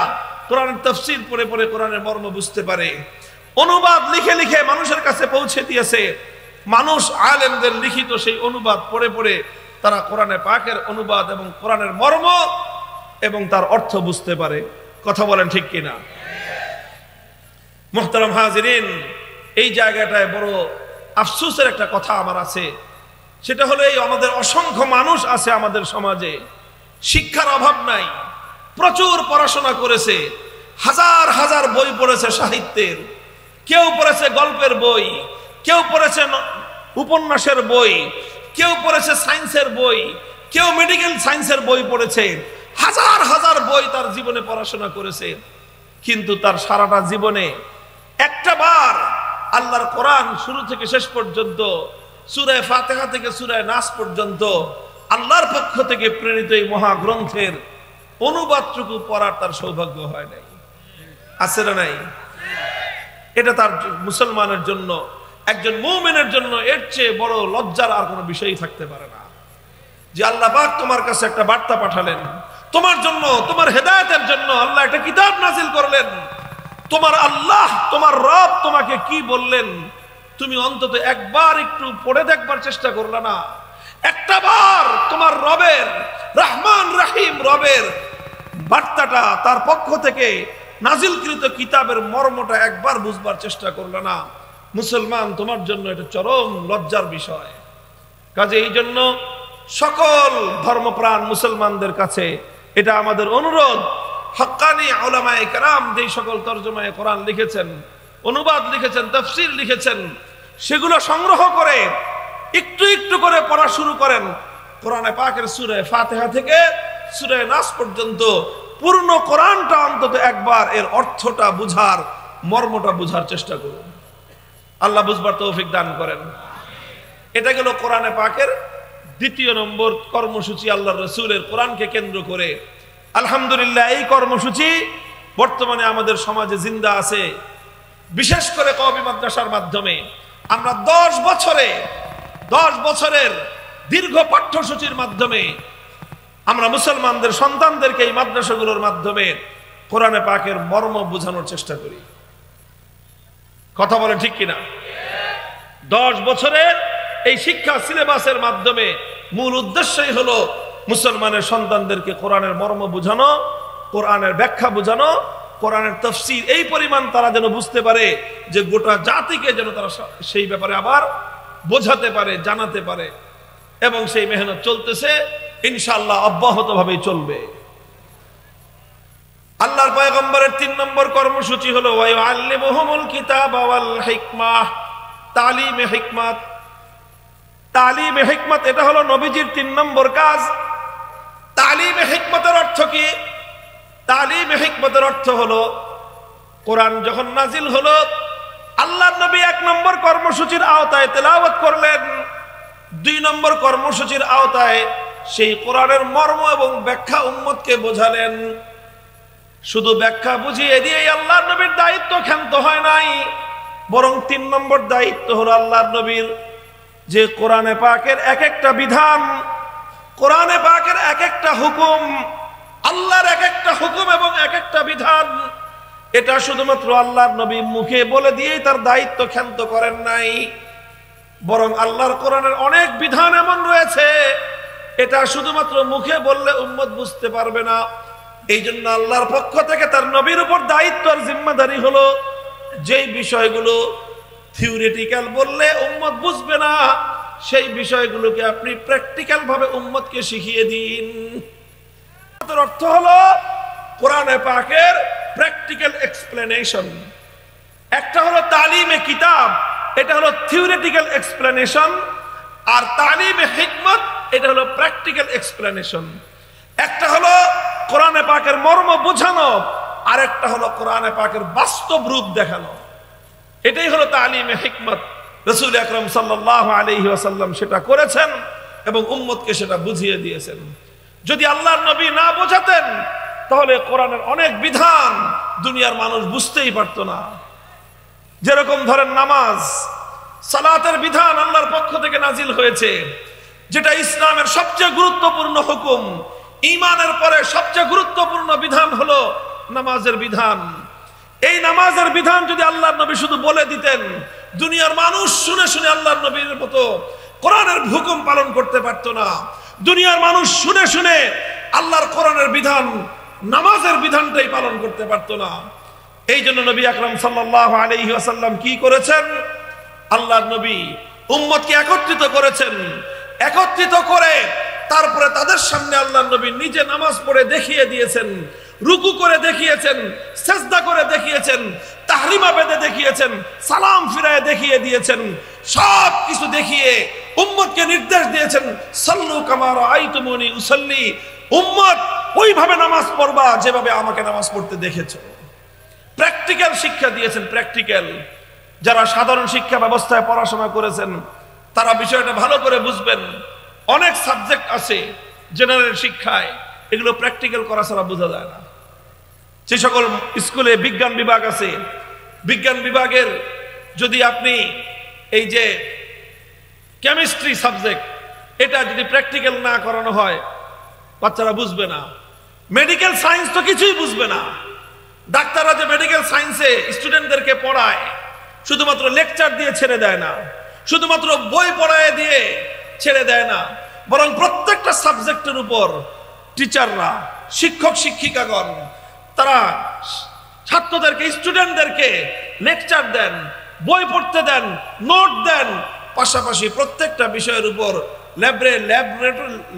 [SPEAKER 1] কোরআনের তাফসীর পড়ে পড়ে কোরআনের মর্ম বুঝতে পারে। অনুবাদ লিখে লিখে মানুষের কাছে পৌঁছে দিয়েছে। মানুষ আলেমদের লিখিত সেই অনুবাদ পড়ে পড়ে তারা কোরআনে পাকের অনুবাদ এবং কোরআনের মর্ম এবং তার অর্থ বুঝতে পারে। কথা বলেন ঠিক কিনা? মুহতারাম হাজিরিন, এই জায়গাটায় বড় আফসোসের একটা কথা আমার আছে। সেটা হলো এই আমাদের অসংখ্য মানুষ আছে আমাদের সমাজে, শিক্ষার অভাব নাই, প্রচুর পড়াশোনা করেছে, হাজার হাজার বই পড়েছে সাহিত্যের, কেউ পড়েছে গল্পের বই, কেউ পড়েছে উপন্যাসের বই, কেউ পড়েছে সায়েন্সের বই, কেউ মেডিকেল সায়েন্সের বই পড়েছে, হাজার হাজার বই তার জীবনে পড়াশোনা করেছে। কিন্তু তার সারাটা জীবনে একটা বার আল্লাহর কোরআন শুরু থেকে শেষ পর্যন্ত, সূরা ফাতিহা থেকে সূরা নাস পর্যন্ত আল্লাহর পক্ষ থেকে প্রেরিত এই মহাগ্রন্থের অনুবাদটুকু পড়ার তার সৌভাগ্য হয় নাই। আছে না নাই? এটা তার মুসলমানের জন্য, একজন মুমিনের জন্য এর চেয়ে বড় লজ্জার আর কোনো বিষয়ই থাকতে পারে না। যে আল্লাহ পাক তোমার কাছে একটা বার্তা পাঠালেন, তোমার জন্য, তোমার হেদায়েতের জন্য আল্লাহ একটা কিতাব নাজিল করলেন। তোমার আল্লাহ, তোমার রব তোমাকে কি বললেন তুমি অন্তত একবার একটু পড়ে দেখবার চেষ্টা করলে না? একটা বার তোমার রবের, রহমান রহিম রবের বার্তাটা, তার পক্ষ থেকে নাজিলকৃত কিতাবের মর্মটা একবার বুঝবার চেষ্টা করলে না? মুসলমান, তোমার জন্য এটা চরম লজ্জার বিষয়। কাজে এই জন্য সকল ধর্মপ্রাণ মুসলমানদের কাছে এটা আমাদের অনুরোধ, হক্কানি উলামায়ে কেরাম যেই সকল তরজমায়ে কোরআন লিখেছেন, অনুবাদ লিখেছেন, তাফসীর লিখেছেন, সেগুলো সংগ্রহ করে একটু একটু করে পড়া শুরু করেন। কোরআনে পাকের সূরা ফাতিহা থেকে সূরা নাস পর্যন্ত পূর্ণ কোরআনটা অন্তত একবার এর অর্থটা বুঝার, মর্মটা বুঝার চেষ্টা করুন। আল্লাহ বুঝবার তৌফিক দান করেন। এটা গেল কোরআনে পাকের দ্বিতীয় নম্বর কর্মসূচি, আল্লাহর রাসূলের কোরআনকে কেন্দ্র করে। আলহামদুলিল্লাহ, এই কর্মসূচি বর্তমানে আমাদের সমাজে জিন্দা আছে। বিশেষ করে কওমি মাদ্রাসার মাধ্যমে আমরা 10 বছরের দীর্ঘ পাঠ্যসূচির মাধ্যমে আমরা মুসলমানদের সন্তানদেরকে এই মাদ্রাসাগুলোর মাধ্যমে কোরআনে পাকের মর্ম বোঝানোর চেষ্টা করি। কথা বলে ঠিক কিনা? 10 বছরের এই শিক্ষা সিলেবাসের মাধ্যমে মূল উদ্দেশ্যই হলো মুসলমানের সন্তানদেরকে কোরআনের মর্ম বোঝানো, কোরআনের ব্যাখ্যা বোঝানো, কোরআনের তাফসীর এই পরিমাণ তারা যেন বুঝতে পারে যে গোটা জাতিকে যেন তারা সেই ব্যাপারে আবার বোঝাতে পারে, জানাতে পারে। এবং সেই মেহনত চলতেছে, ইনশাআল্লাহ অব্যাহতভাবেই চলবে। আল্লাহর পয়গম্বরের 3 নম্বর কর্মসূচি হলো ওয়ায়ুআল্লিমুহুমুল কিতাবা ওয়াল হিকমাহ, তালিমে হিকমত। তালিমে হিকমত এটা হলো নবীজির 3 নম্বর কাজ। তালিমে হিকমতের অর্থ কি? তালিমে হিকমতের অর্থ হলো কোরআন যখন নাজিল হলো, আল্লাহর নবী 1 নম্বর কর্মসূচির আওতায় তেলাওয়াত করলেন, 2 নম্বর কর্মসূচির আওতায় সেই কোরআনের মর্ম এবং ব্যাখ্যা উম্মতকে বোঝালেন। শুধু ব্যাখ্যা বুঝিয়ে দিয়েই আল্লাহর নবীর দায়িত্ব ক্ষান্ত হয় নাই, বরং 3 নম্বর দায়িত্ব হলো আল্লাহর নবীর যে কোরআনে পাকের এক একটা বিধান, কোরআনে পাকের এক একটা হুকুম, আল্লাহর এক একটা হুকুম এবং এক একটা বিধান, এটা শুধুমাত্র আল্লাহর নবী মুখে বলে দিয়েই তার দায়িত্ব ক্ষান্ত করেন নাই, বরং আল্লাহর কোরআনের অনেক বিধান এমন রয়েছে এটা শুধুমাত্র মুখে বললে উম্মত বুঝতে পারবে না। এই জন্য আল্লাহর পক্ষ থেকে তার নবীর উপর দায়িত্ব আর জিম্মাদারি হলো যেই বিষয়গুলো থিওরিটিক্যাল বললে উম্মত বুঝবে না, সেই বিষয়গুলোকে আপনি প্র্যাকটিক্যাল ভাবে উম্মতকে শিখিয়ে দিন। এর অর্থ হলো কোরআনে পাকের প্র্যাকটিক্যাল এক্সপ্লেনেশন। একটা হলো তালিমে কিতাব, এটা হলো থিওরিটিক্যাল এক্সপ্লেনেশন, আর তালিমে হিকমত এটা হলো প্র্যাকটিক্যাল এক্সপ্লেনেশন। একটা হলো কোরআনে পাকের মর্ম বোঝানো, আর একটা হলো কোরআনে পাকের বাস্তব রূপ দেখানো। এটাই হলো তালিমে হিকমত। রাসূল আকরাম সাল্লাল্লাহু আলাইহি ওয়াসাল্লাম সেটা করেছেন এবং উম্মতকে সেটা বুঝিয়ে দিয়েছেন। যদি আল্লাহর নবী না বোঝাতেন তাহলে কোরআনের অনেক বিধান দুনিয়ার মানুষ বুঝতেই পারতো না। যেরকম ধরেন নামাজ, সালাতের বিধান আল্লাহর পক্ষ থেকে নাজিল হয়েছে, যেটা ইসলামের সবচেয়ে গুরুত্বপূর্ণ হুকুম। ঈমানের পরে সবচেয়ে গুরুত্বপূর্ণ বিধান হলো নামাজের বিধান। এই নামাজের বিধান যদি আল্লাহর নবী শুধু বলে দিতেন, দুনিয়ার মানুষ শুনে শুনে আল্লাহর নবীর মতো কোরআনের হুকুম পালন করতে পারতো না। দুনিয়ার মানুষ শুনে শুনে আল্লাহর কোরআনের বিধান, নামাজের বিধানটাই পালন করতে পারতো না। এই জন্য নবী আকরাম সাল্লাল্লাহু আলাইহি ওয়াসাল্লাম কি করেছেন? আল্লাহর নবী উম্মতকে একত্রিত করেছেন। একত্রিত করে তারপরে তাদের সামনে আল্লাহর নবী নিজে নামাজ পড়ে দেখিয়ে দিয়েছেন, রুকু করে দেখিয়েছেন, সিজদা করে দেখিয়েছেন, তাহরিমা বেঁধে দেখিয়েছেন, সালাম ফিরায়ে দেখিয়ে দিয়েছেন। সব কিছু দেখিয়ে উম্মতকে নির্দেশ দিয়েছেন, সাল্লু কামা রাআইতুমুনি উসাল্লি, উম্মত ওইভাবে নামাজ পড়বা যেভাবে আমাকে নামাজ পড়তে দেখেছো। প্র্যাকটিক্যাল শিক্ষা দিয়েছেন। প্র্যাকটিক্যাল, যারা সাধারণ শিক্ষা ব্যবস্থায় পড়াশোনা করেছেন তারা বিষয়টা ভালো করে বুঝবেন। অনেক সাবজেক্ট আছে জেনারেল শিক্ষায়, এগুলো প্র্যাকটিক্যাল করা ছাড়া বোঝা যায় না। যে সকল স্কুলে বিজ্ঞান বিভাগ আছে, বিজ্ঞান বিভাগের যদি আপনি এই যে কেমিস্ট্রি সাবজেক্ট, এটা যদি প্র্যাকটিক্যাল না করানো হয় বাচ্চারা বুঝবে না। মেডিকেল সায়েন্স তো কিছুই বুঝবে না। ডাক্তাররা যে মেডিকেল সায়েন্সে স্টুডেন্টদেরকে পড়ায় শুধুমাত্র লেকচার দিয়ে ছেড়ে দেয় না, শুধুমাত্র বই পড়ায় দিয়ে ছেড়ে দেয় না, বরং প্রত্যেকটা সাবজেক্টের উপর টিচাররা, শিক্ষক শিক্ষিকাগণ তারা ছাত্রদেরকে, স্টুডেন্টদেরকে লেকচার দেন, বই পড়তে দেন, নোট দেন, পাশাপাশি প্রত্যেকটা বিষয়ের উপর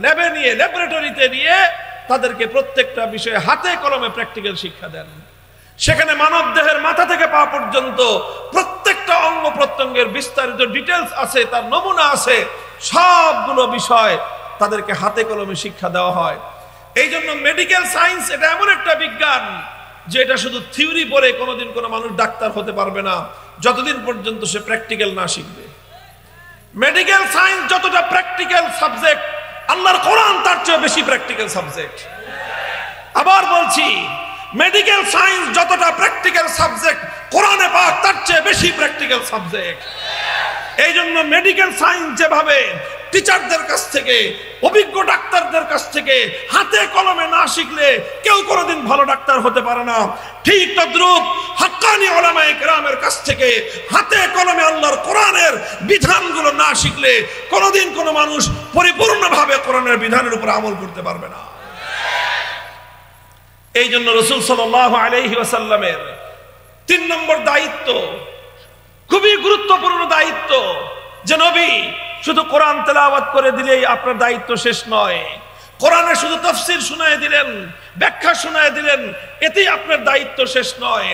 [SPEAKER 1] ল্যাবরেটরিতে নিয়ে তাদেরকে প্রত্যেকটা বিষয়ে হাতে কলমে প্র্যাকটিক্যাল শিক্ষা দেন। সেখানে মানব দেহের মাথা থেকে পা পর্যন্ত প্রত্যেকটা অঙ্গ প্রত্যঙ্গের বিস্তারিত ডিটেলস আছে, তার নমুনা আছে, সবগুলো বিষয় তাদেরকে হাতে কলমে শিক্ষা দেওয়া হয়। এই জন্য মেডিকেল সায়েন্স এটা এমন একটা বিজ্ঞান যে এটা শুধু থিওরি পড়ে কোনোদিন কোনো মানুষ ডাক্তার হতে পারবে না যতদিন পর্যন্ত সে প্র্যাকটিক্যাল না শিখবে। মেডিকেল সায়েন্স যতটা প্র্যাকটিক্যাল সাবজেক্ট, আল্লাহর কোরআন তার চেয়ে বেশি প্র্যাকটিক্যাল সাবজেক্ট। আবার বলছি, মেডিকেল সায়েন্স যতটা প্র্যাকটিক্যাল সাবজেক্ট, কোরআনে পাক তার চেয়ে বেশি প্র্যাকটিক্যাল সাবজেক্ট। এই জন্য মেডিকেল সায়েন্স যেভাবে টিচারদের কাছ থেকে, অভিজ্ঞ ডাক্তারদের কাছ থেকে হাতে কলমে না শিখলে কেউ কোনোদিন ভালো ডাক্তার হতে পারে না, ঠিক তদ্রূপ হাক্কানি উলামায়ে কেরামের কাছ থেকে হাতে কলমে আল্লাহর কোরআনের বিধানগুলো না শিখলে কোনোদিন কোনো মানুষ পরিপূর্ণভাবে কোরআনের বিধানের উপর আমল করতে পারবে না। এই জন্য রাসূল সাল্লাল্লাহু আলাইহি ওয়াসাল্লামের 3 নম্বর দায়িত্ব, খুবই গুরুত্বপূর্ণ দায়িত্ব, যে নবী শুধু কোরআন তেলাওয়াত করে দিলেই আপনার দায়িত্ব শেষ নয়। কোরআনে শুধু তাফসীর শোনায় দিলেন, ব্যাখ্যা শোনায় দিলেন, এতেই আপনার দায়িত্ব শেষ নয়,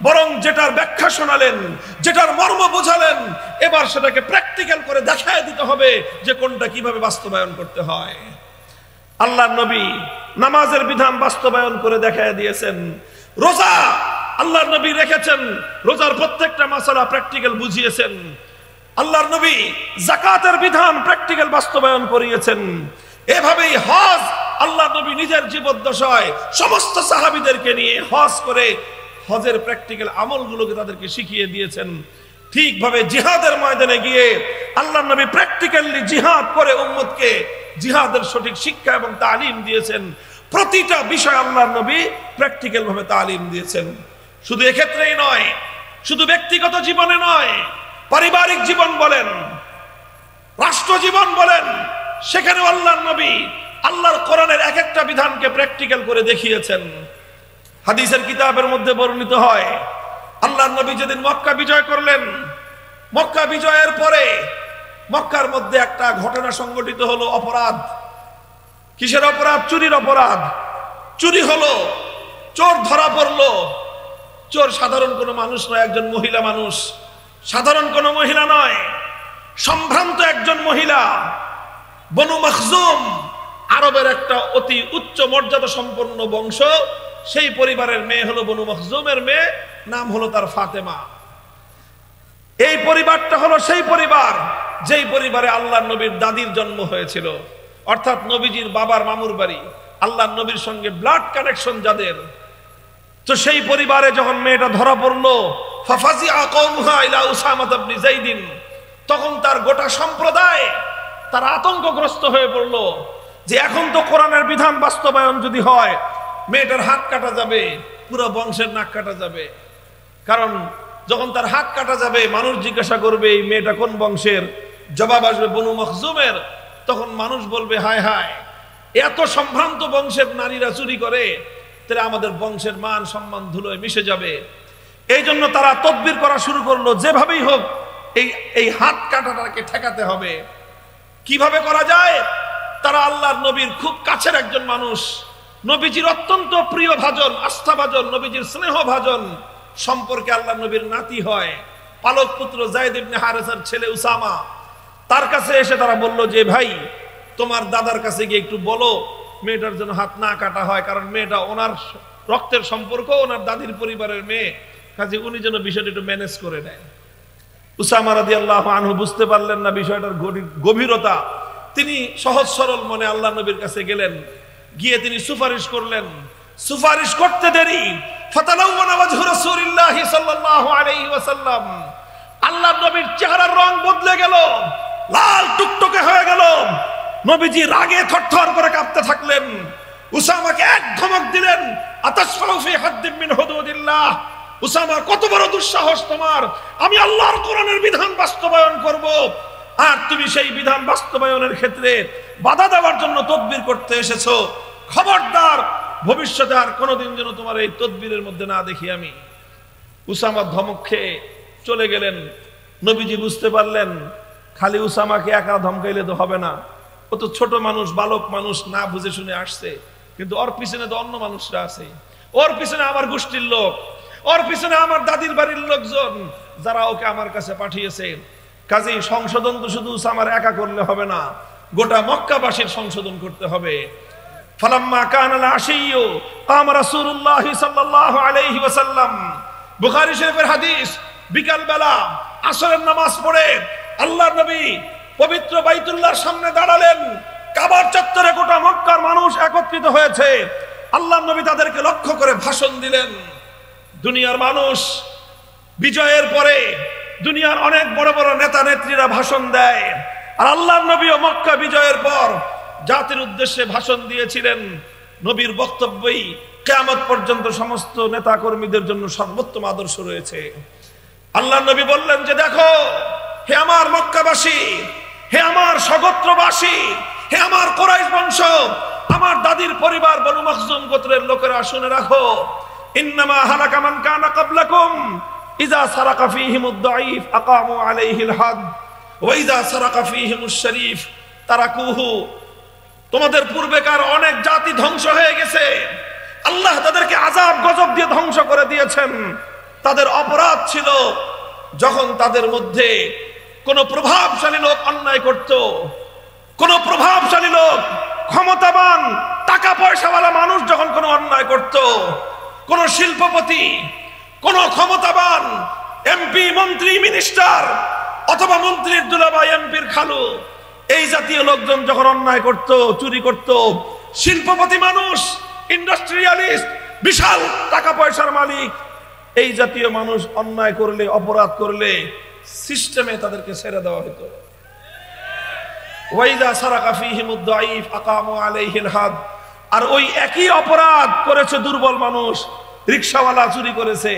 [SPEAKER 1] বরং যেটার ব্যাখ্যা শোনালেন, যেটার মর্ম বোঝালেন, এবার সেটাকে প্র্যাকটিক্যাল করে দেখায় দিতে হবে যে কোনটা কিভাবে বাস্তবায়ন করতে হয়। আল্লাহর নবী নামাজের বিধান বাস্তবায়ন করে দেখায় দিয়েছেন। রোজা আল্লাহর নবী রেখেছেন, রোজার প্রত্যেকটা মাসালা প্র্যাকটিক্যাল বুঝিয়েছেন। আল্লাহর নবী যাকাতের বিধান প্র্যাকটিক্যাল বাস্তবায়ন করিয়েছেন। এভাবেই হজ আল্লাহর নবী নিজের জীবদ্দশায় সমস্ত সাহাবীদেরকে নিয়ে হজ করে হজের প্র্যাকটিক্যাল আমলগুলোকে তাদেরকে শিখিয়ে দিয়েছেন। ঠিকভাবে জিহাদের ময়দানে গিয়ে আল্লাহর নবী প্র্যাকটিক্যালি জিহাদ করে উম্মতকে জিহাদের সঠিক শিক্ষা এবং তালিম দিয়েছেন। প্রতিটা বিষয় আল্লাহর নবী প্র্যাকটিক্যাল ভাবে তালিম দিয়েছেন। শুধু এক্ষেত্রেই নয়, শুধু ব্যক্তিগত জীবনে নয়, পারিবারিক জীবন বলেন, রাষ্ট্র জীবন বলেন, সেখানে আল্লাহর নবী আল্লাহর কোরআনের এক একটা বিধানকে প্র্যাকটিক্যাল করে দেখিয়েছেন। হাদিসের কিতাবের মধ্যে বর্ণিত হয়, আল্লাহর নবী যেদিন মক্কা বিজয় করলেন, মক্কা বিজয়ের পরে মক্কার মধ্যে একটা ঘটনা সংঘটিত হলো, অপরাধ। কিসের অপরাধ? চুরির অপরাধ। চুরি হলো, চোর ধরা পড়লো। চোর সাধারণ কোনো মানুষ নয়, একজন মহিলা মানুষ, সাধারণ কোনো মহিলা নয়, সম্ভ্রান্ত একজন মহিলা। বনু মখজুম আরবের একটা অতি উচ্চ মর্যাদা সম্পন্ন বংশ, সেই পরিবারের মেয়ে হলো বনু মখজুমের মেয়ে, নাম হলো তার ফাতেমা। এই পরিবারটা হলো সেই পরিবার যেই পরিবারে আল্লাহর নবীর দাদির জন্ম হয়েছিল, অর্থাৎ নবীজির বাবার মামুর বাড়ি, আল্লাহর নবীর সঙ্গে ব্লাড কানেকশন যাদের। তো সেই পরিবারে যখন মেয়েটা ধরা পড়লো, ফাফাজিআ কওমুহা ইলা উসামা ইবনে যাইদিন, তখন তার গোটা সম্প্রদায় তারা আতঙ্কগ্রস্ত হয়ে পড়লো যে এখন তো কোরআনের বিধান বাস্তবায়ন যদি হয়, মেয়েটার হাত কাটা যাবে, পুরো বংশের নাক কাটা যাবে। কারণ যখন তার হাত কাটা যাবে, মানুষ জিজ্ঞাসা করবে এই মেয়েটা কোন বংশের, জবাব আসবে বনু মখজুমের। তখন মানুষ বলবে হায় হায়, এত সম্ভ্রান্ত বংশের নারীরা চুরি করে, তাহলে আমাদের বংশের মান সম্মান ধুলোয় মিশে যাবে। এই জন্য তারা তদবির করা শুরু করলো, যেভাবেই হোক এই হাত কাটাটাকে ঠেকাতে হবে। কিভাবে করা যায়? তারা আল্লাহর নবীর খুব কাছের একজন মানুষ, নবীজির অত্যন্ত প্রিয় ভাজন, আস্থাভাজন, নবীজির স্নেহ ভাজন সম্পর্কে আল্লাহর নবীর নাতি হয়, পালক পুত্র যায়েদ ইবনে হারেসার ছেলে উসামা। তার কাছে এসে তারা বলল যে ভাই, তোমার দাদার কাছে গিয়ে একটু বলো মেয়েটার জন্য হাত না কাটা হয়, কারণ মেয়েটা ওনার রক্তের সম্পর্ক, ওনার দাদির পরিবারের মেয়ে, কাজে উনি যেন বিষয়টা একটু ম্যানেজ করে দেয়। উসামা রাদিয়াল্লাহু আনহু বুঝতে পারলেন না বিষয়টার গভীরতা। তিনি সহজ সরল মনে আল্লাহর নবীর কাছে গেলেন, গিয়ে তিনি সুপারিশ করলেন। সুপারিশ করতে দেরি, ফাতালাওয়ানা ওয়াজহু রাসূলিল্লাহি সাল্লাল্লাহু আলাইহি ওয়াসাল্লাম, আল্লাহর নবীর চেহারার রং বদলে গেল, লাল টুকটকে হয়ে গেল। নবীজি রাগে থরথর করে কাঁপতে থাকলেন। উসামাকে এক ধমক দিলেন, আতাশফাউ ফি হাদ্দিন মিন হুদুদিল্লাহ। উসামা, কত বড় দুঃসাহস তোমার! আমি আল্লাহর কোরআনের বিধান বাস্তবায়ন করব, আর তুমি সেই বিধান বাস্তবায়নের ক্ষেত্রে বাধা দেওয়ার জন্য তদবির করতে এসেছো। খবরদার, ভবিষ্যতে আর কোনোদিন যেন তোমার এই তদবিরের মধ্যে না দেখি আমি। উসামা ধমক খেয়ে চলে গেলেন। নবীজি বুঝতে পারলেন খালি উসামাকে একা ধমকাইলে তো হবে না, ও তো ছোট মানুষ, বালক মানুষ, না বুঝে শুনে আসছে, কিন্তু ওর পিছনে তো অন্য মানুষরা আছে, ওর পিছনে আমার গোষ্ঠীর লোক, ওর পিছনে আমার দাদির বাড়ির লোকজন, যারা ওকে আমার কাছে পাঠিয়েছে। কাজেই সংশোধন তো শুধু উসামার একা করলে হবে না, গোটা মক্কাবাসীর সংশোধন করতে হবে। ফালাম্মা কানাল আশিয়্যু কাম রাসূলুল্লাহ সাল্লাল্লাহু আলাইহি ওয়াসাল্লাম, বুখারী শরীফের হাদিস, বিকাল বেলা আসরের নামাজ পড়ে আল্লাহর নবী পবিত্র বাইতুল্লাহর সামনে দাঁড়ালেন। কাবার চত্বরে গোটা মক্কার মানুষ একত্রিত হয়েছে। আল্লাহর নবী তাদেরকে লক্ষ্য করে ভাষণ দিলেন। দুনিয়ার মানুষ বিজয়ের পরে দুনিয়ার অনেক বড় বড় নেতা নেত্রীরা ভাষণ দেয়, আর আল্লাহর নবীও মক্কা বিজয়ের পর জাতির উদ্দেশ্যে ভাষণ দিয়েছিলেন। নবীর বক্তব্যই কিয়ামত পর্যন্ত সমস্ত নেতা কর্মীদের জন্য সর্বোত্তম আদর্শ রয়েছে। আল্লাহর নবী বললেন যে, দেখো হে আমার মক্কাবাসী, হে আমার সগোত্রবাসী, হে আমার কুরাইশ বংশ, আমার দাদির পরিবার বনু মখজুম গোত্রের লোকেরা, শুনে রাখো, ইন্নামা হালাকা মান কানা ক্বাবলাকুম ইযা সারাকা ফীহিমুদ দাঈফ আকামু আলাইহিল হাদ ওয়া ইযা সারাকা ফীহিমুশ শরীফ তারাকুহু। তোমাদের পূর্বেকার অনেক জাতি ধ্বংস হয়ে গেছে, আল্লাহ তাদেরকে আযাব গজব দিয়ে ধ্বংস করে দিয়েছেন। তাদের অপরাধ ছিল যখন তাদের মধ্যে কোন প্রভাবশালী লোক অন্যায় করত, কোন প্রভাবশালী লোক, ক্ষমতাবান, টাকা পয়সাওয়ালা মানুষ যখন কোন অন্যায় করত, কোন শিল্পপতি, কোন ক্ষমতাবান এমপি, মন্ত্রী, মিনিস্টার, অথবা মন্ত্রীর দুলাভাই, এমপির খালু, এই জাতীয় লোকজন যখন অন্যায় করত, চুরি করত, শিল্পপতি মানুষ, ইন্ডাস্ট্রিয়ালিস্ট, বিশাল টাকা পয়সার মালিক, এই জাতীয় মানুষ অন্যায় করলে, অপরাধ করলে সিস্টেমে তাদেরকে ছেড়ে দেওয়া হতো। ওয়াইদা সারাকা ফীহিমুদ দাঈফ আকামু আলাইহিল হাদ। আর ওই একই অপরাধ করেছে দুর্বল মানুষ, রিকশাওয়ালা চুরি করেছে,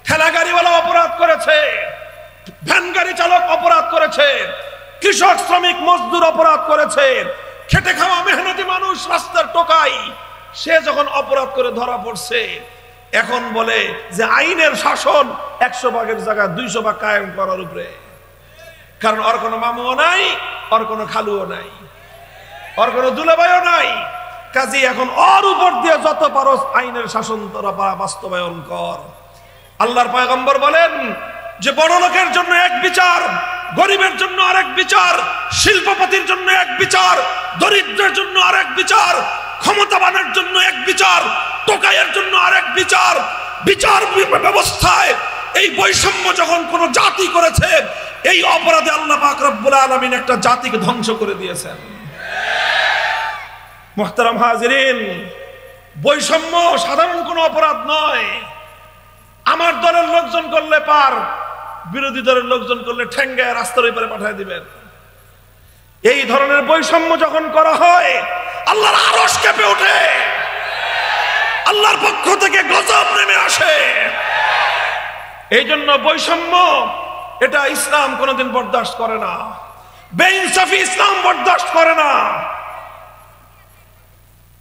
[SPEAKER 1] ঠেলা গাড়িওয়ালা অপরাধ করেছে, ভ্যান গাড়ি চালক অপরাধ করেছে, কৃষক, শ্রমিক, মজদুর অপরাধ করেছে, খেটে খাওয়া মেহনতি মানুষ, রাস্তার টোকাই, সে যখন অপরাধ করে ধরা পড়ছে, এখন বলে যে আইনের শাসন 100 ভাগের জায়গায় 200 ভাগ কায়েম করার উপরে। কারণ ওর কোনো মামুও নাই, ওর কোনো খালুও নাই, ওর কোনো দুলাভাইও নাই। কাজী এখন ওর উপর দিয়ে যত পারো আইনের শাসন তোরা বাস্তবায়ন কর। আল্লাহর পয়গম্বর বলেন যে বড় লোকের জন্য এক বিচার, গরিবের জন্য আরেক বিচার, শিল্পপতির জন্য এক বিচার, দরিদ্রের জন্য আরেক বিচার, ক্ষমতাবানের জন্য এক বিচার, টোকাইয়ের জন্য আরেক বিচার। বিচার ব্যবস্থায় এই বৈষম্য যখন কোন জাতি করেছে, এই অপরাধে আল্লাহ পাক রব্বুল আলামিন একটা জাতিকে ধ্বংস করে দিয়েছেন। মুহতারাম হাজিরিন, বৈষম্য সাধারণ কোনো অপরাধ নয়। আমার দলের লোকজন করলে পার, বিরোধী দলের লোকজন করলে ঠেঙ্গায় রাস্তার উপরে পাঠিয়ে দিবেন। এই ধরনের বৈষম্য যখন করা হয়, আল্লাহর আরশ কেঁপে ওঠে, আল্লাহর পক্ষ থেকে গজব নেমে আসে। এই জন্য বৈষম্য এটা ইসলাম কোনোদিন বরদাস্ত করে না, বেইনসাফি ইসলাম বরদাস্ত করে না।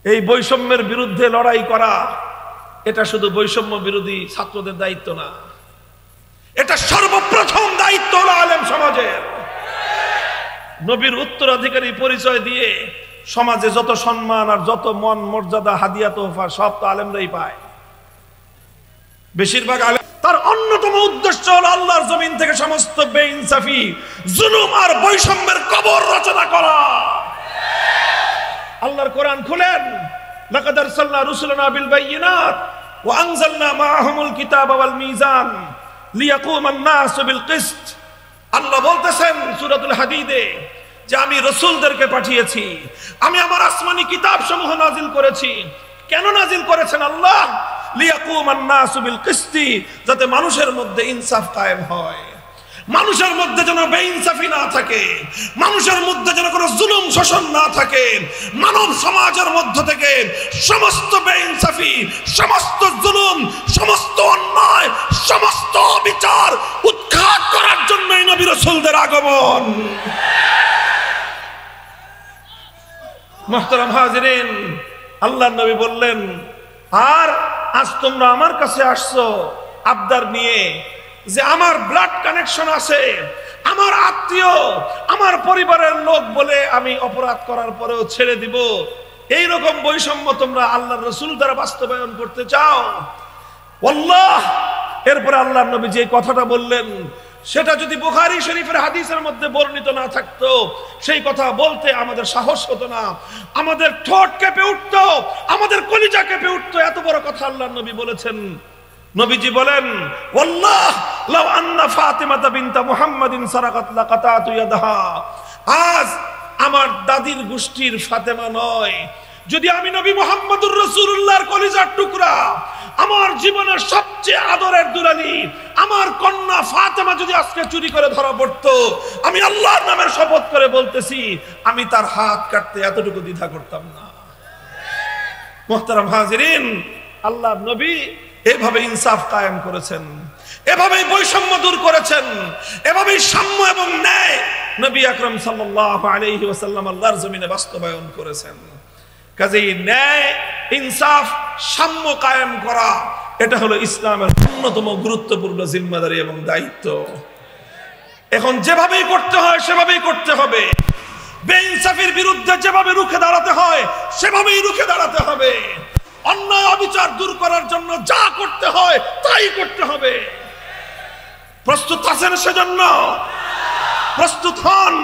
[SPEAKER 1] এই বৈষম্যের বিরুদ্ধে লড়াই করা এটা শুধু বৈষম্য বিরোধী ছাত্রদের দায়িত্ব না, এটা সর্বপ্রথম দায়িত্ব হলো আলেম সমাজের। নবীর উত্তরাধিকারী পরিচয় দিয়ে সমাজে যত সম্মান আর যত মন মর্যাদা, হাদিয়া, তোহফা সব তো আলেমরাই পায়। বেশিরভাগ আলেম তার অন্যতম উদ্দেশ্য হলো আল্লাহর জমিন থেকে সমস্ত বেইনসাফি, জুলুম আর বৈষম্যের কবর রচনা করা। আল্লাহর কোরআন খুলেন, লাকাদ আরসালনা রুসুলানা বিল বাইয়িনাত ওয়া আনজালনা মাআহুমুল কিতাবা ওয়াল মিজান লিয়াকুমান নাসু বিল কিসত। আল্লাহ বলতেছেন সূরাতুল হাদীদে যে আমি রাসূলদেরকে পাঠিয়েছি, আমি আমার আসমানি কিতাব সমূহ নাজিল করেছি। কেন নাজিল করেছেন আল্লাহ? লিয়াকুমান নাসু বিল কিসতি, যাতে মানুষের মধ্যে ইনসাফ কায়েম হয়। মানুষের মধ্যে যেন বেইনসাফি না থাকে, মানুষের মধ্যে যেন কোনো জুলুম শোষণ না থাকে। মানব সমাজের মধ্য থেকে সমস্ত বেইনসাফি, সমস্ত জুলুম, সমস্ত অন্যায়, সমস্ত বিচার উৎখাত করার জন্যই নবী রাসূলদের আগমন। মুহতারাম হাজিরিন, আল্লাহর নবী বললেন, আর আজ তোমরা আমার কাছে আসছো আবদার নিয়ে যে আমার ব্লাড কানেকশন আছে, আমার আত্মীয়, আমার পরিবারের লোক বলে আমি অপরাধ করার পরেও ছেড়ে দিব, এই রকম বৈষম্য তোমরা আল্লাহর রাসূল দ্বারা বাস্তবায়ন করতে চাও। আল্লাহ, এরপরে আল্লাহর নবী যে কথাটা বললেন সেটা যদি বুখারী শরীফের হাদিসের মধ্যে বর্ণিত না থাকতো, সেই কথা বলতে আমাদের সাহস হতো না, আমাদের ঠোঁট কেঁপে উঠতো, আমাদের কলিজা কেঁপে উঠতো। এত বড় কথা আল্লাহর নবী বলেছেন। নবীজি বলেন, ওয়াল্লাহ লাউ আন্না ফাতিমাতা বিনতা মুহাম্মাদিন সারাকাত লাকাতাতু ইয়াদাহা। আজ আমার দাদির গোষ্ঠীর ফাতেমা নয়, যদি আমি নবী মুহাম্মদুর রাসূলুল্লাহর কলিজার টুকরা, আমার জীবনের সবচেয়ে আদরের দুলালি আমার কন্যা ফাতেমা যদি আজকে চুরি করে ধরা পড়তো, আমি আল্লাহর নামের শপথ করে বলতেছি আমি তার হাত কাটতে এতটুকু দ্বিধা করতাম না। মুহতারাম হাজিরিন, আল্লাহর নবী এভাবে ইনসাফ কায়েম করেছেন, এভাবেই বৈষম্য দূর করেছেন, এভাবেই সাম্য এবং ন্যায় নবী আকরাম সাল্লাল্লাহু আলাইহি ওয়াসাল্লাম আল্লাহর জমিনে বাস্তবায়ন করেছেন। কাজেই ন্যায়, ইনসাফ, সাম্য কায়েম করা এটা হলো ইসলামের অন্যতম গুরুত্বপূর্ণ জিম্মাদারি এবং দায়িত্ব। এখন যেভাবেই করতে হয় সেভাবেই করতে হবে, বেইনসাফির বিরুদ্ধে যেভাবে রুখে দাঁড়াতে হয় সেভাবেই রুখে দাঁড়াতে হবে, অন্যায় অবিচার দূর করার জন্য যা করতে হয় তাই করতে হবে। প্রস্তুত আছেন সেজন্য? প্রস্তুত হন,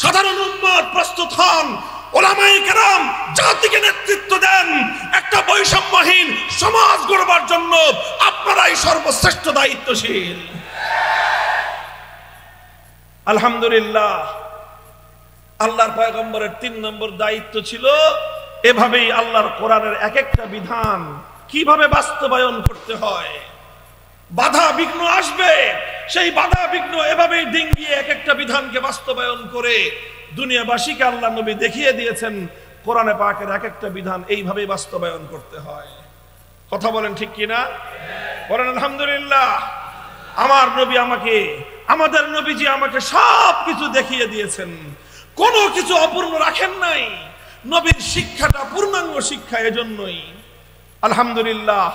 [SPEAKER 1] সাধারণ উম্মত প্রস্তুত হন, ওলামায়ে কেরাম জাতিকে নেতৃত্ব দেন। একটা বৈষম্যহীন সমাজ গড়বার জন্য আপনারাই সর্বশ্রেষ্ঠ দায়িত্বশীল। আলহামদুলিল্লাহ, আল্লাহর পয়গম্বরের 3 নম্বর দায়িত্ব ছিল এভাবেই আল্লাহর কোরআনের এক একটা বিধান কিভাবে বাস্তবায়ন করতে হয়। বাধা বিঘ্ন আসবে, সেই বাধা বিঘ্ন এভাবেই ডিঙ্গিয়ে এক একটা বিধানকে বাস্তবায়ন করে দুনিয়াবাসীকে আল্লাহ নবী দেখিয়ে দিয়েছেন কোরআনে পাকের এক একটা বিধান এইভাবেই বাস্তবায়ন করতে হয়। কথা বলেন ঠিক কিনা? বলেন আলহামদুলিল্লাহ। আমার নবী আমাকে, আমাদের নবীজি আমাকে সব কিছু দেখিয়ে দিয়েছেন, কোনো কিছু অপূর্ণ রাখেন নাই। নবীর শিক্ষাটা পূর্ণাঙ্গ শিক্ষা, এজন্যই আলহামদুলিল্লাহ